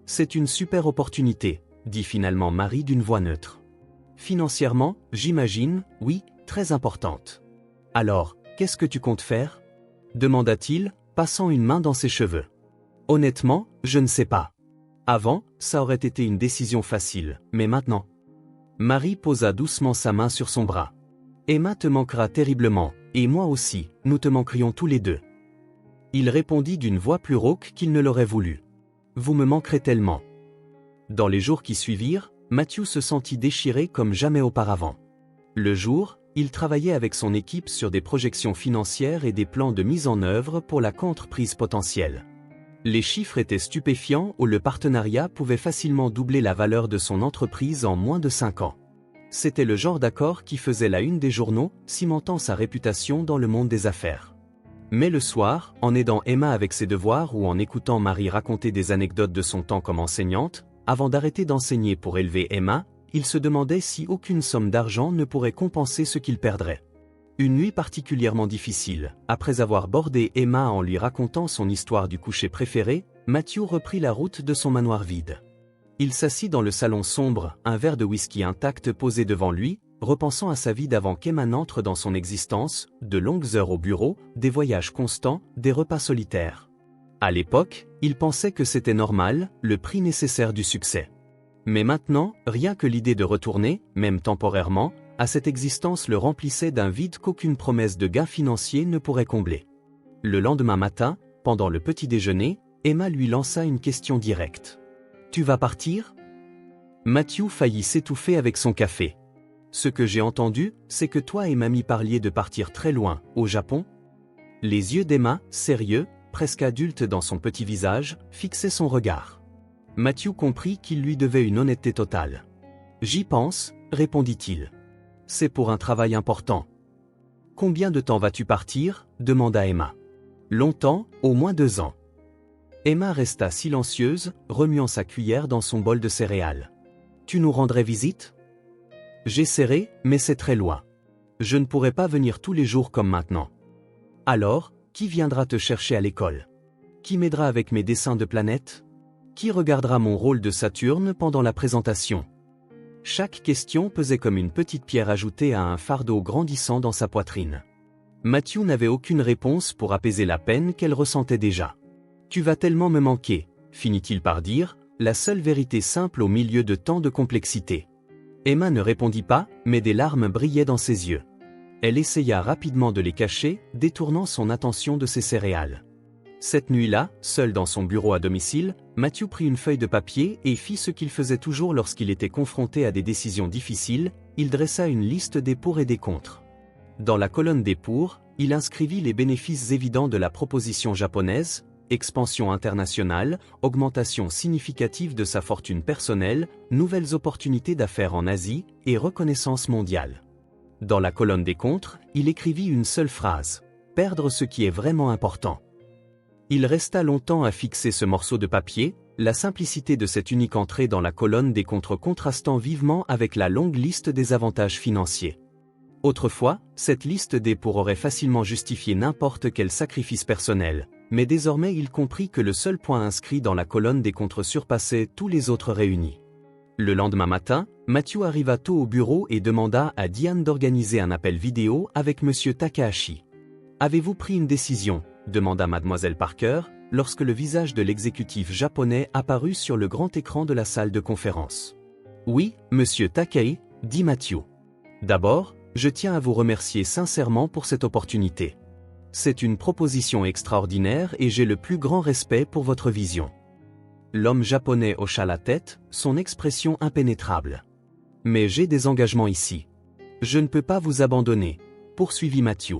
C'est une super opportunité, dit finalement Marie d'une voix neutre. Financièrement, j'imagine, oui, très importante. Alors, qu'est-ce que tu comptes faire ? Demanda-t-il, passant une main dans ses cheveux. Honnêtement, je ne sais pas. Avant, ça aurait été une décision facile, mais maintenant. Marie posa doucement sa main sur son bras. Emma te manquera terriblement, et moi aussi, nous te manquerions tous les deux. Il répondit d'une voix plus rauque qu'il ne l'aurait voulu. Vous me manquerez tellement. Dans les jours qui suivirent, Matthew se sentit déchiré comme jamais auparavant. Le jour, il travaillait avec son équipe sur des projections financières et des plans de mise en œuvre pour la co-entreprise potentielle. Les chiffres étaient stupéfiants où le partenariat pouvait facilement doubler la valeur de son entreprise en moins de 5 ans. C'était le genre d'accord qui faisait la une des journaux, cimentant sa réputation dans le monde des affaires. Mais le soir, en aidant Emma avec ses devoirs ou en écoutant Marie raconter des anecdotes de son temps comme enseignante, avant d'arrêter d'enseigner pour élever Emma, il se demandait si aucune somme d'argent ne pourrait compenser ce qu'il perdrait. Une nuit particulièrement difficile. Après avoir bordé Emma en lui racontant son histoire du coucher préféré, Matthew reprit la route de son manoir vide. Il s'assit dans le salon sombre, un verre de whisky intact posé devant lui, repensant à sa vie d'avant qu'Emma n'entre dans son existence, de longues heures au bureau, des voyages constants, des repas solitaires. À l'époque, il pensait que c'était normal, le prix nécessaire du succès. Mais maintenant, rien que l'idée de retourner, même temporairement, à cette existence le remplissait d'un vide qu'aucune promesse de gain financier ne pourrait combler. Le lendemain matin, pendant le petit déjeuner, Emma lui lança une question directe. « Tu vas partir ?» Matthew faillit s'étouffer avec son café. « Ce que j'ai entendu, c'est que toi et mamie parliez de partir très loin, au Japon ?» Les yeux d'Emma, sérieux, presque adulte dans son petit visage, fixaient son regard. Matthew comprit qu'il lui devait une honnêteté totale. « J'y pense, » répondit-il. « C'est pour un travail important. »« Combien de temps vas-tu partir ?» demanda Emma. « Longtemps, au moins 2 ans. » Emma resta silencieuse, remuant sa cuillère dans son bol de céréales. « Tu nous rendrais visite ?» J'essaierai, mais c'est très loin. Je ne pourrai pas venir tous les jours comme maintenant. Alors, qui viendra te chercher à l'école? Qui m'aidera avec mes dessins de planètes? Qui regardera mon rôle de Saturne pendant la présentation? Chaque question pesait comme une petite pierre ajoutée à un fardeau grandissant dans sa poitrine. Matthew n'avait aucune réponse pour apaiser la peine qu'elle ressentait déjà. « Tu vas tellement me manquer », finit-il par dire, la seule vérité simple au milieu de tant de complexité. Emma ne répondit pas, mais des larmes brillaient dans ses yeux. Elle essaya rapidement de les cacher, détournant son attention de ses céréales. Cette nuit-là, seul dans son bureau à domicile, Matthew prit une feuille de papier et fit ce qu'il faisait toujours lorsqu'il était confronté à des décisions difficiles, il dressa une liste des pour et des contre. Dans la colonne des pour, il inscrivit les bénéfices évidents de la proposition japonaise, expansion internationale, augmentation significative de sa fortune personnelle, nouvelles opportunités d'affaires en Asie et reconnaissance mondiale. Dans la colonne des contre, il écrivit une seule phrase, « Perdre ce qui est vraiment important ». Il resta longtemps à fixer ce morceau de papier, la simplicité de cette unique entrée dans la colonne des contre contrastant vivement avec la longue liste des avantages financiers. Autrefois, cette liste des pour aurait facilement justifié n'importe quel sacrifice personnel, mais désormais il comprit que le seul point inscrit dans la colonne des contre surpassait tous les autres réunis. Le lendemain matin, Matthew arriva tôt au bureau et demanda à Diane d'organiser un appel vidéo avec Monsieur Takahashi. « Avez-vous pris une décision ?» demanda Mademoiselle Parker, lorsque le visage de l'exécutif japonais apparut sur le grand écran de la salle de conférence. « Oui, Monsieur Takei, » dit Matthew. « D'abord, je tiens à vous remercier sincèrement pour cette opportunité. C'est une proposition extraordinaire et j'ai le plus grand respect pour votre vision. » L'homme japonais hocha la tête, son expression impénétrable. « Mais j'ai des engagements ici. Je ne peux pas vous abandonner, » poursuivit Matthew.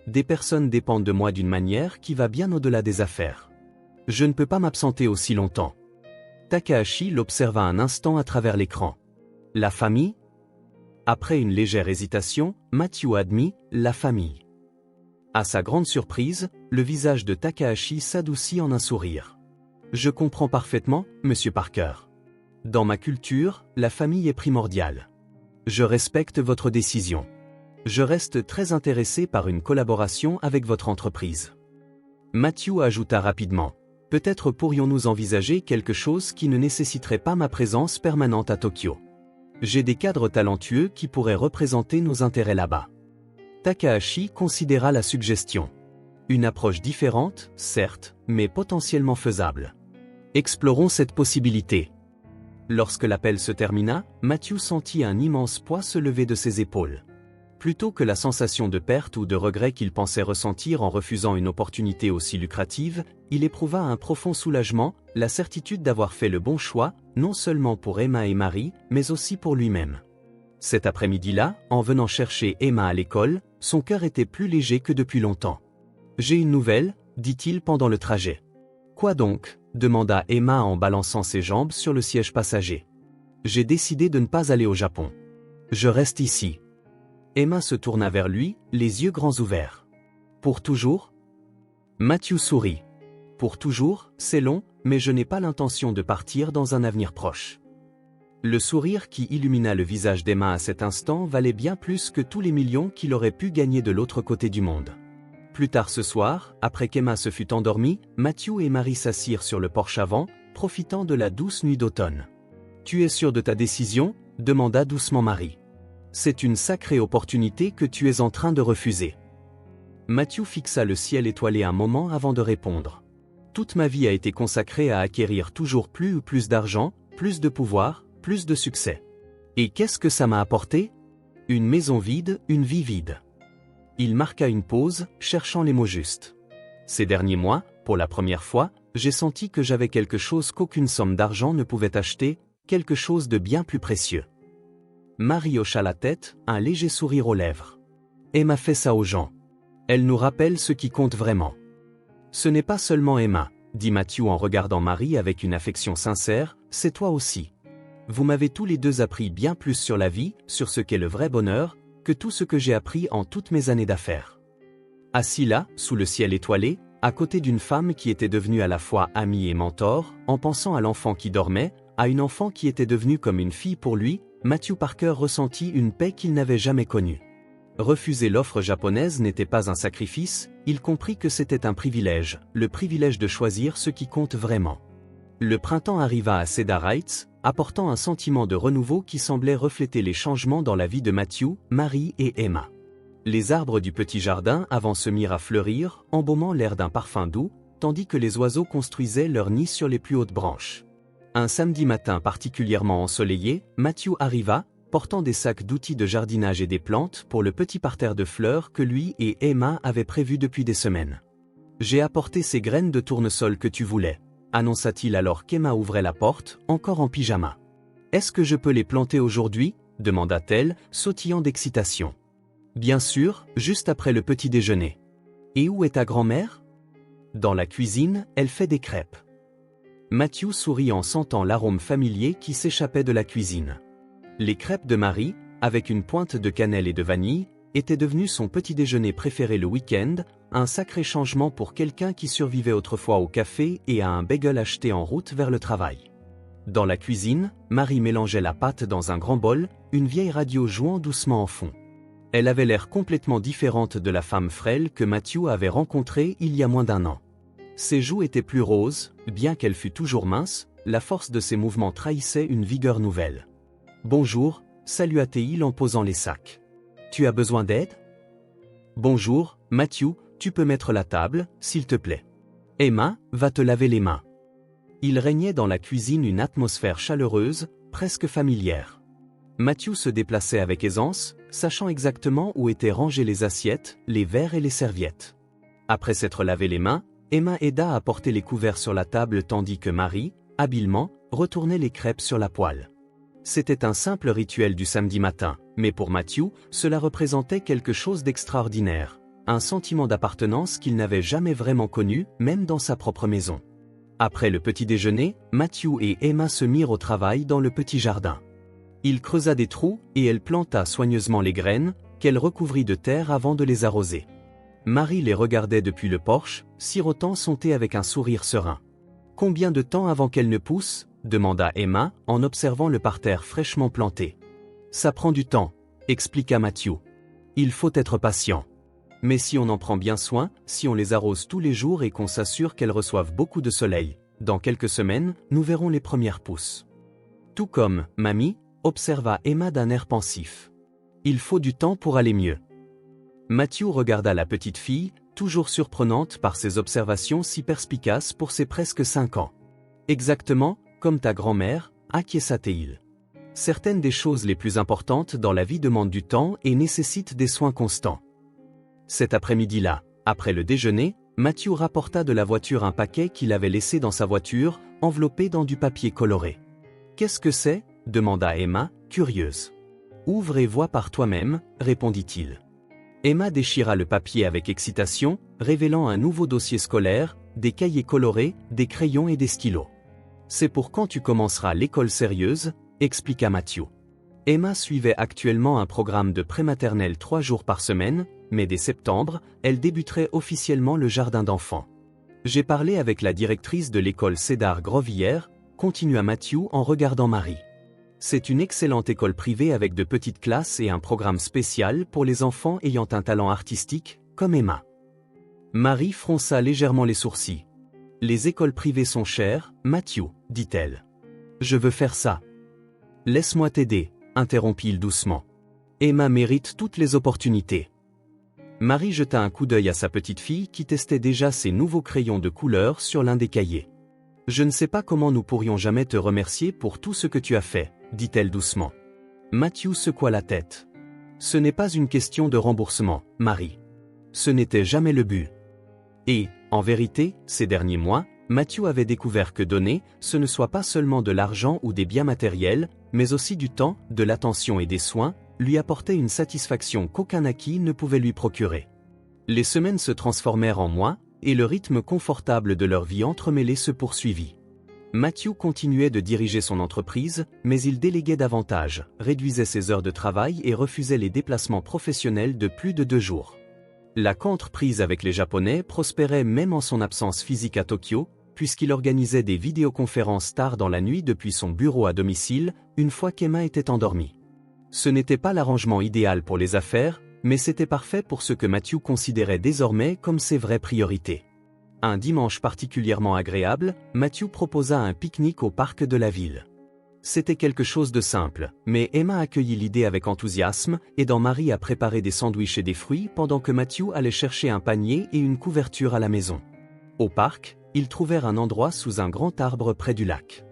« Des personnes dépendent de moi d'une manière qui va bien au-delà des affaires. Je ne peux pas m'absenter aussi longtemps. » Takahashi l'observa un instant à travers l'écran. « La famille ?» Après une légère hésitation, Matthew admit « la famille ». À sa grande surprise, le visage de Takahashi s'adoucit en un sourire. « Je comprends parfaitement, Monsieur Parker. Dans ma culture, la famille est primordiale. Je respecte votre décision. Je reste très intéressé par une collaboration avec votre entreprise. » Matthew ajouta rapidement. « Peut-être pourrions-nous envisager quelque chose qui ne nécessiterait pas ma présence permanente à Tokyo. J'ai des cadres talentueux qui pourraient représenter nos intérêts là-bas. » Takahashi considéra la suggestion. Une approche différente, certes, mais potentiellement faisable. Explorons cette possibilité. Lorsque l'appel se termina, Matthew sentit un immense poids se lever de ses épaules. Plutôt que la sensation de perte ou de regret qu'il pensait ressentir en refusant une opportunité aussi lucrative, il éprouva un profond soulagement, la certitude d'avoir fait le bon choix, non seulement pour Emma et Marie, mais aussi pour lui-même. Cet après-midi-là, en venant chercher Emma à l'école, son cœur était plus léger que depuis longtemps. « J'ai une nouvelle, » dit-il pendant le trajet. « Quoi donc ?» demanda Emma en balançant ses jambes sur le siège passager. « J'ai décidé de ne pas aller au Japon. Je reste ici. » Emma se tourna vers lui, les yeux grands ouverts. « Pour toujours ?» Matthew sourit. « Pour toujours, c'est long, mais je n'ai pas l'intention de partir dans un avenir proche. » Le sourire qui illumina le visage d'Emma à cet instant valait bien plus que tous les millions qu'il aurait pu gagner de l'autre côté du monde. Plus tard ce soir, après qu'Emma se fut endormie, Matthew et Marie s'assirent sur le porche avant, profitant de la douce nuit d'automne. « Tu es sûr de ta décision ?» demanda doucement Marie. « C'est une sacrée opportunité que tu es en train de refuser. » Matthew fixa le ciel étoilé un moment avant de répondre. « Toute ma vie a été consacrée à acquérir toujours plus ou plus d'argent, plus de pouvoir, plus de succès. Et qu'est-ce que ça m'a apporté? Une maison vide, une vie vide. » Il marqua une pause, cherchant les mots justes. Ces derniers mois, pour la première fois, j'ai senti que j'avais quelque chose qu'aucune somme d'argent ne pouvait acheter, quelque chose de bien plus précieux. Marie hocha la tête, un léger sourire aux lèvres. Emma fait ça aux gens. Elle nous rappelle ce qui compte vraiment. Ce n'est pas seulement Emma, dit Matthew en regardant Marie avec une affection sincère, c'est toi aussi. Vous m'avez tous les deux appris bien plus sur la vie, sur ce qu'est le vrai bonheur, que tout ce que j'ai appris en toutes mes années d'affaires. Assis là, sous le ciel étoilé, à côté d'une femme qui était devenue à la fois amie et mentor, en pensant à l'enfant qui dormait, à une enfant qui était devenue comme une fille pour lui, Matthew Parker ressentit une paix qu'il n'avait jamais connue. Refuser l'offre japonaise n'était pas un sacrifice, il comprit que c'était un privilège, le privilège de choisir ce qui compte vraiment. Le printemps arriva à Cedar Heights, apportant un sentiment de renouveau qui semblait refléter les changements dans la vie de Matthew, Marie et Emma. Les arbres du petit jardin avant se mirent à fleurir, embaumant l'air d'un parfum doux, tandis que les oiseaux construisaient leur nid sur les plus hautes branches. Un samedi matin particulièrement ensoleillé, Matthew arriva, portant des sacs d'outils de jardinage et des plantes pour le petit parterre de fleurs que lui et Emma avaient prévu depuis des semaines. « J'ai apporté ces graines de tournesol que tu voulais », annonça-t-il alors qu'Emma ouvrait la porte, encore en pyjama. « Est-ce que je peux les planter aujourd'hui ?» demanda-t-elle, sautillant d'excitation. « Bien sûr, juste après le petit déjeuner. »« Et où est ta grand-mère ?»« Dans la cuisine, elle fait des crêpes. » Matthew sourit en sentant l'arôme familier qui s'échappait de la cuisine. Les crêpes de Marie, avec une pointe de cannelle et de vanille, étaient devenues son petit déjeuner préféré le week-end, un sacré changement pour quelqu'un qui survivait autrefois au café et à un bagel acheté en route vers le travail. Dans la cuisine, Marie mélangeait la pâte dans un grand bol, une vieille radio jouant doucement en fond. Elle avait l'air complètement différente de la femme frêle que Matthew avait rencontrée il y a moins d'1 an. Ses joues étaient plus roses, bien qu'elle fût toujours mince, la force de ses mouvements trahissait une vigueur nouvelle. « Bonjour », salua-t-il en posant les sacs. « Tu as besoin d'aide ?»« Bonjour, Matthew, tu peux mettre la table, s'il te plaît. »« Emma, va te laver les mains. » Il régnait dans la cuisine une atmosphère chaleureuse, presque familière. Matthew se déplaçait avec aisance, sachant exactement où étaient rangées les assiettes, les verres et les serviettes. Après s'être lavé les mains, Emma aida à porter les couverts sur la table tandis que Marie, habilement, retournait les crêpes sur la poêle. C'était un simple rituel du samedi matin, mais pour Matthew, cela représentait quelque chose d'extraordinaire, un sentiment d'appartenance qu'il n'avait jamais vraiment connu, même dans sa propre maison. Après le petit déjeuner, Matthew et Emma se mirent au travail dans le petit jardin. Il creusa des trous et elle planta soigneusement les graines, qu'elle recouvrit de terre avant de les arroser. Marie les regardait depuis le porche, sirotant son thé avec un sourire serein. « Combien de temps avant qu'elle ne pousse ?» demanda Emma, en observant le parterre fraîchement planté. « Ça prend du temps, » expliqua Matthew. « Il faut être patient. Mais si on en prend bien soin, si on les arrose tous les jours et qu'on s'assure qu'elles reçoivent beaucoup de soleil, dans quelques semaines, nous verrons les premières pousses. » Tout comme, mamie, observa Emma d'un air pensif. « Il faut du temps pour aller mieux. » Matthew regarda la petite fille, toujours surprenante par ses observations si perspicaces pour ses presque 5 ans. « Exactement, comme ta grand-mère, acquiesça-t-il. Certaines des choses les plus importantes dans la vie demandent du temps et nécessitent des soins constants. Cet après-midi-là, après le déjeuner, Matthew rapporta de la voiture un paquet qu'il avait laissé dans sa voiture, enveloppé dans du papier coloré. « Qu'est-ce que c'est ?» demanda Emma, curieuse. « Ouvre et vois par toi-même, répondit-il. Emma déchira le papier avec excitation, révélant un nouveau dossier scolaire, des cahiers colorés, des crayons et des stylos. « C'est pour quand tu commenceras l'école sérieuse ?» expliqua Matthew. Emma suivait actuellement un programme de prématernelle 3 jours par semaine, mais dès septembre, elle débuterait officiellement le jardin d'enfants. « J'ai parlé avec la directrice de l'école Cedar Grove hier », continua Matthew en regardant Marie. « C'est une excellente école privée avec de petites classes et un programme spécial pour les enfants ayant un talent artistique, comme Emma. Marie fronça légèrement les sourcils. Les écoles privées sont chères, Matthew, dit-elle. Je veux faire ça. Laisse-moi t'aider, interrompit-il doucement. Emma mérite toutes les opportunités. Marie jeta un coup d'œil à sa petite fille qui testait déjà ses nouveaux crayons de couleur sur l'un des cahiers. Je ne sais pas comment nous pourrions jamais te remercier pour tout ce que tu as fait, dit-elle doucement. Matthew secoua la tête. Ce n'est pas une question de remboursement, Marie. Ce n'était jamais le but. Et, en vérité, ces derniers mois, Matthew avait découvert que donner, ce ne soit pas seulement de l'argent ou des biens matériels, mais aussi du temps, de l'attention et des soins, lui apportait une satisfaction qu'aucun acquis ne pouvait lui procurer. Les semaines se transformèrent en mois, et le rythme confortable de leur vie entremêlée se poursuivit. Matthew continuait de diriger son entreprise, mais il déléguait davantage, réduisait ses heures de travail et refusait les déplacements professionnels de plus de 2 jours. La coentreprise avec les Japonais prospérait même en son absence physique à Tokyo, puisqu'il organisait des vidéoconférences tard dans la nuit depuis son bureau à domicile, une fois qu'Emma était endormie. Ce n'était pas l'arrangement idéal pour les affaires, mais c'était parfait pour ce que Matthew considérait désormais comme ses vraies priorités. Un dimanche particulièrement agréable, Matthew proposa un pique-nique au parc de la ville. C'était quelque chose de simple, mais Emma accueillit l'idée avec enthousiasme, aidant Marie à préparer des sandwichs et des fruits pendant que Matthew allait chercher un panier et une couverture à la maison. Au parc, ils trouvèrent un endroit sous un grand arbre près du lac.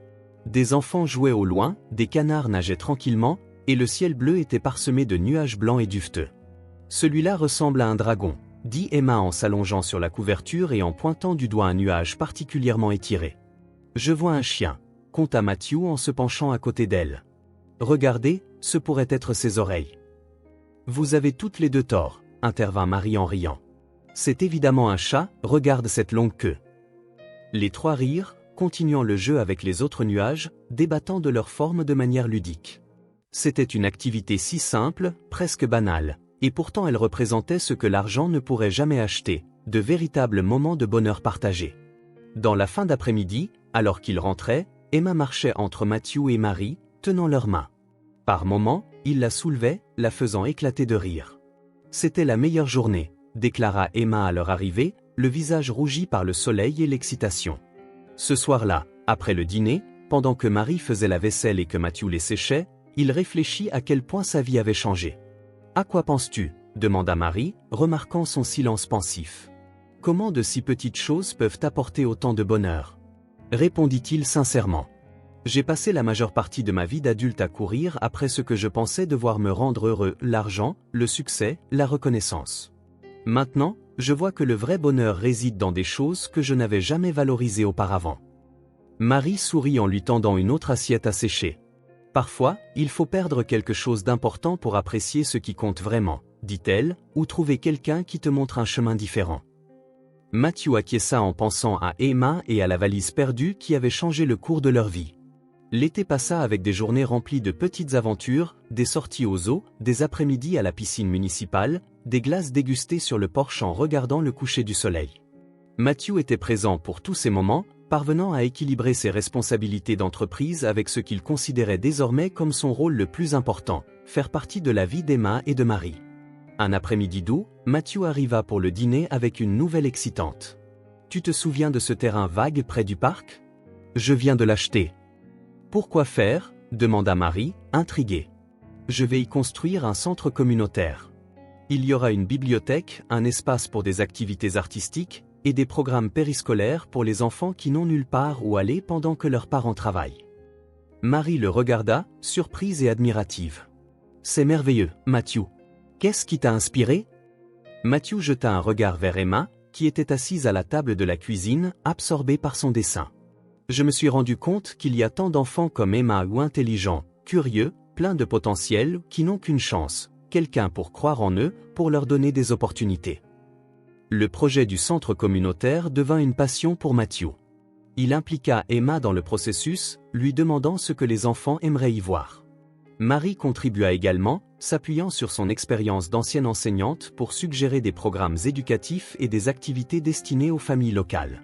Des enfants jouaient au loin, des canards nageaient tranquillement, et le ciel bleu était parsemé de nuages blancs et duveteux. Celui-là ressemble à un dragon, dit Emma en s'allongeant sur la couverture et en pointant du doigt un nuage particulièrement étiré. Je vois un chien, conta Matthew en se penchant à côté d'elle. Regardez, ce pourrait être ses oreilles. Vous avez toutes les 2 tort, intervint Marie en riant. C'est évidemment un chat, regarde cette longue queue. Les 3 rirent, continuant le jeu avec les autres nuages, débattant de leur forme de manière ludique. C'était une activité si simple, presque banale, et pourtant elle représentait ce que l'argent ne pourrait jamais acheter, de véritables moments de bonheur partagés. Dans la fin d'après-midi, alors qu'ils rentraient, Emma marchait entre Matthew et Marie, tenant leurs mains. Par moments, il la soulevait, la faisant éclater de rire. C'était la meilleure journée, déclara Emma à leur arrivée, le visage rougi par le soleil et l'excitation. Ce soir-là, après le dîner, pendant que Marie faisait la vaisselle et que Matthew les séchait, il réfléchit à quel point sa vie avait changé. « À quoi penses-tu » demanda Marie, remarquant son silence pensif. « Comment de si petites choses peuvent apporter autant de bonheur ?» répondit-il sincèrement. « J'ai passé la majeure partie de ma vie d'adulte à courir après ce que je pensais devoir me rendre heureux, l'argent, le succès, la reconnaissance. Maintenant, je vois que le vrai bonheur réside dans des choses que je n'avais jamais valorisées auparavant. » Marie sourit en lui tendant une autre assiette à sécher. « Parfois, il faut perdre quelque chose d'important pour apprécier ce qui compte vraiment, dit-elle, ou trouver quelqu'un qui te montre un chemin différent. » Matthew acquiesça en pensant à Emma et à la valise perdue qui avait changé le cours de leur vie. L'été passa avec des journées remplies de petites aventures, des sorties aux eaux, des après-midi à la piscine municipale, des glaces dégustées sur le porche en regardant le coucher du soleil. Matthew était présent pour tous ces moments, parvenant à équilibrer ses responsabilités d'entreprise avec ce qu'il considérait désormais comme son rôle le plus important, faire partie de la vie d'Emma et de Marie. Un après-midi doux, Matthew arriva pour le dîner avec une nouvelle excitante. « Tu te souviens de ce terrain vague près du parc ? Je viens de l'acheter. »« Pourquoi faire ?» demanda Marie, intriguée. « Je vais y construire un centre communautaire. Il y aura une bibliothèque, un espace pour des activités artistiques, et des programmes périscolaires pour les enfants qui n'ont nulle part où aller pendant que leurs parents travaillent. » Marie le regarda, surprise et admirative. « C'est merveilleux, Matthew. Qu'est-ce qui t'a inspiré ?» Matthew jeta un regard vers Emma, qui était assise à la table de la cuisine, absorbée par son dessin. « Je me suis rendu compte qu'il y a tant d'enfants comme Emma ou intelligents, curieux, pleins de potentiel, qui n'ont qu'une chance, quelqu'un pour croire en eux, pour leur donner des opportunités. » Le projet du centre communautaire devint une passion pour Matthew. Il impliqua Emma dans le processus, lui demandant ce que les enfants aimeraient y voir. Marie contribua également, s'appuyant sur son expérience d'ancienne enseignante pour suggérer des programmes éducatifs et des activités destinées aux familles locales.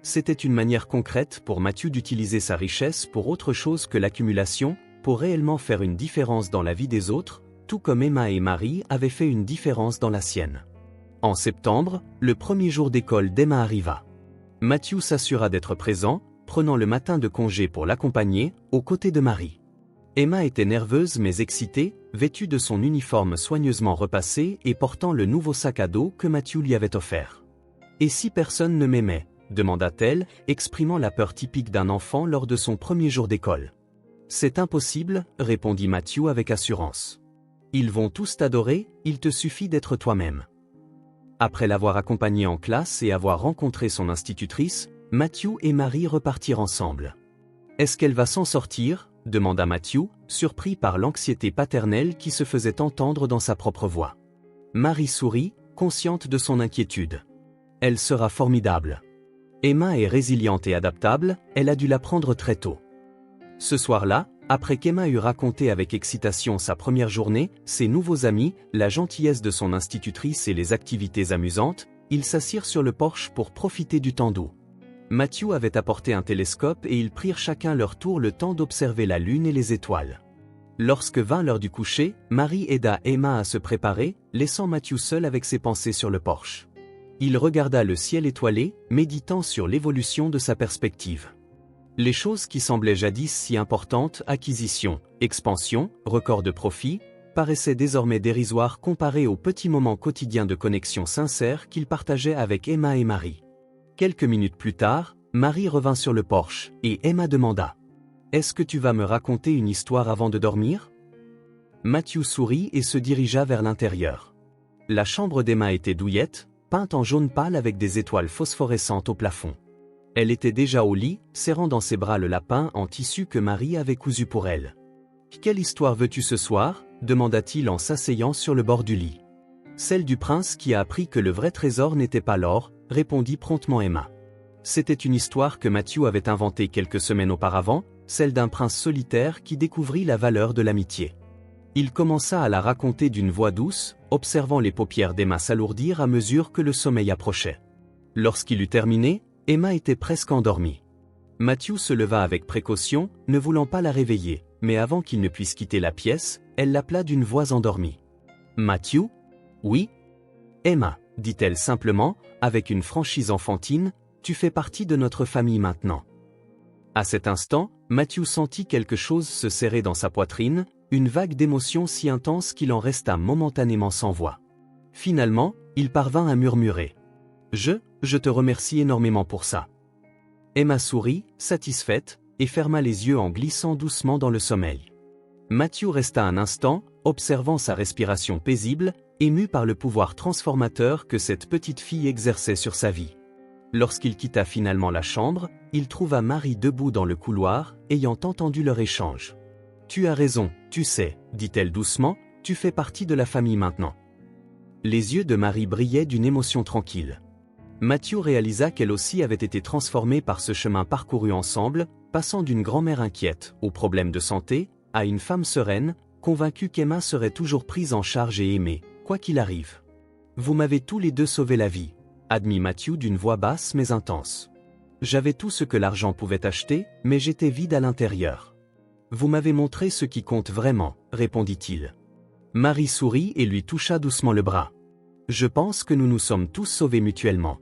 C'était une manière concrète pour Matthew d'utiliser sa richesse pour autre chose que l'accumulation, pour réellement faire une différence dans la vie des autres, tout comme Emma et Marie avaient fait une différence dans la sienne. En septembre, le premier jour d'école d'Emma arriva. Matthew s'assura d'être présent, prenant le matin de congé pour l'accompagner, aux côtés de Marie. Emma était nerveuse mais excitée, vêtue de son uniforme soigneusement repassé et portant le nouveau sac à dos que Matthew lui avait offert. « Et si personne ne m'aimait ?» demanda-t-elle, exprimant la peur typique d'un enfant lors de son premier jour d'école. « C'est impossible, répondit Matthew avec assurance. Ils vont tous t'adorer, il te suffit d'être toi-même. » Après l'avoir accompagné en classe et avoir rencontré son institutrice, Matthew et Marie repartirent ensemble. « Est-ce qu'elle va s'en sortir ?» demanda Matthew, surpris par l'anxiété paternelle qui se faisait entendre dans sa propre voix. Marie sourit, consciente de son inquiétude. « Elle sera formidable. Emma est résiliente et adaptable, elle a dû l'apprendre très tôt. » Ce soir-là, après qu'Emma eut raconté avec excitation sa première journée, ses nouveaux amis, la gentillesse de son institutrice et les activités amusantes, ils s'assirent sur le porche pour profiter du temps doux. Matthew avait apporté un télescope et ils prirent chacun leur tour le temps d'observer la lune et les étoiles. Lorsque vint l'heure du coucher, Marie aida Emma à se préparer, laissant Matthew seul avec ses pensées sur le porche. Il regarda le ciel étoilé, méditant sur l'évolution de sa perspective. Les choses qui semblaient jadis si importantes, acquisition, expansion, record de profit, paraissaient désormais dérisoires comparées aux petits moments quotidiens de connexion sincère qu'il partageait avec Emma et Marie. Quelques minutes plus tard, Marie revint sur le porche, et Emma demanda « Est-ce que tu vas me raconter une histoire avant de dormir ?» Matthew sourit et se dirigea vers l'intérieur. La chambre d'Emma était douillette, peinte en jaune pâle avec des étoiles phosphorescentes au plafond. Elle était déjà au lit, serrant dans ses bras le lapin en tissu que Marie avait cousu pour elle. « Quelle histoire veux-tu ce soir ?» demanda-t-il en s'asseyant sur le bord du lit. « Celle du prince qui a appris que le vrai trésor n'était pas l'or, » répondit promptement Emma. C'était une histoire que Matthew avait inventée quelques semaines auparavant, celle d'un prince solitaire qui découvrit la valeur de l'amitié. Il commença à la raconter d'une voix douce, observant les paupières d'Emma s'alourdir à mesure que le sommeil approchait. Lorsqu'il eut terminé, Emma était presque endormie. Matthew se leva avec précaution, ne voulant pas la réveiller, mais avant qu'il ne puisse quitter la pièce, elle l'appela d'une voix endormie. « Matthew ? Oui ? Emma, dit-elle simplement, avec une franchise enfantine, tu fais partie de notre famille maintenant. » À cet instant, Matthew sentit quelque chose se serrer dans sa poitrine, une vague d'émotion si intense qu'il en resta momentanément sans voix. Finalement, il parvint à murmurer. « Je te remercie énormément pour ça. » Emma sourit, satisfaite, et ferma les yeux en glissant doucement dans le sommeil. Matthew resta un instant, observant sa respiration paisible, ému par le pouvoir transformateur que cette petite fille exerçait sur sa vie. Lorsqu'il quitta finalement la chambre, il trouva Marie debout dans le couloir, ayant entendu leur échange. « Tu as raison, tu sais, dit-elle doucement, tu fais partie de la famille maintenant. » Les yeux de Marie brillaient d'une émotion tranquille. Matthew réalisa qu'elle aussi avait été transformée par ce chemin parcouru ensemble, passant d'une grand-mère inquiète, aux problèmes de santé, à une femme sereine, convaincue qu'Emma serait toujours prise en charge et aimée, quoi qu'il arrive. « Vous m'avez tous les deux sauvé la vie, » admit Matthew d'une voix basse mais intense. « J'avais tout ce que l'argent pouvait acheter, mais j'étais vide à l'intérieur. Vous m'avez montré ce qui compte vraiment, » répondit-il. Marie sourit et lui toucha doucement le bras. « Je pense que nous nous sommes tous sauvés mutuellement. »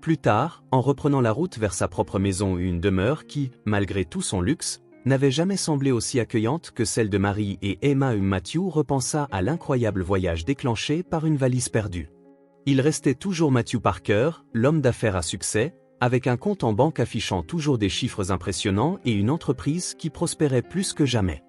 Plus tard, en reprenant la route vers sa propre maison, une demeure qui, malgré tout son luxe, n'avait jamais semblé aussi accueillante que celle de Marie et Emma, Matthew repensa à l'incroyable voyage déclenché par une valise perdue. Il restait toujours Matthew Parker, l'homme d'affaires à succès, avec un compte en banque affichant toujours des chiffres impressionnants et une entreprise qui prospérait plus que jamais.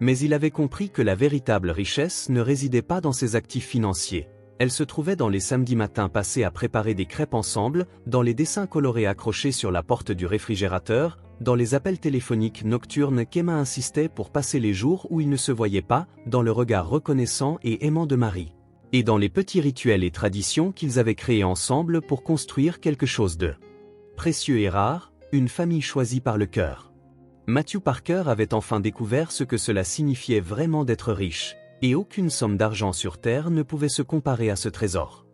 Mais il avait compris que la véritable richesse ne résidait pas dans ses actifs financiers. Elle se trouvait dans les samedis matins passés à préparer des crêpes ensemble, dans les dessins colorés accrochés sur la porte du réfrigérateur, dans les appels téléphoniques nocturnes qu'Emma insistait pour passer les jours où ils ne se voyaient pas, dans le regard reconnaissant et aimant de Marie, et dans les petits rituels et traditions qu'ils avaient créés ensemble pour construire quelque chose de précieux et rare, une famille choisie par le cœur. Matthew Parker avait enfin découvert ce que cela signifiait vraiment d'être riche, et aucune somme d'argent sur Terre ne pouvait se comparer à ce trésor.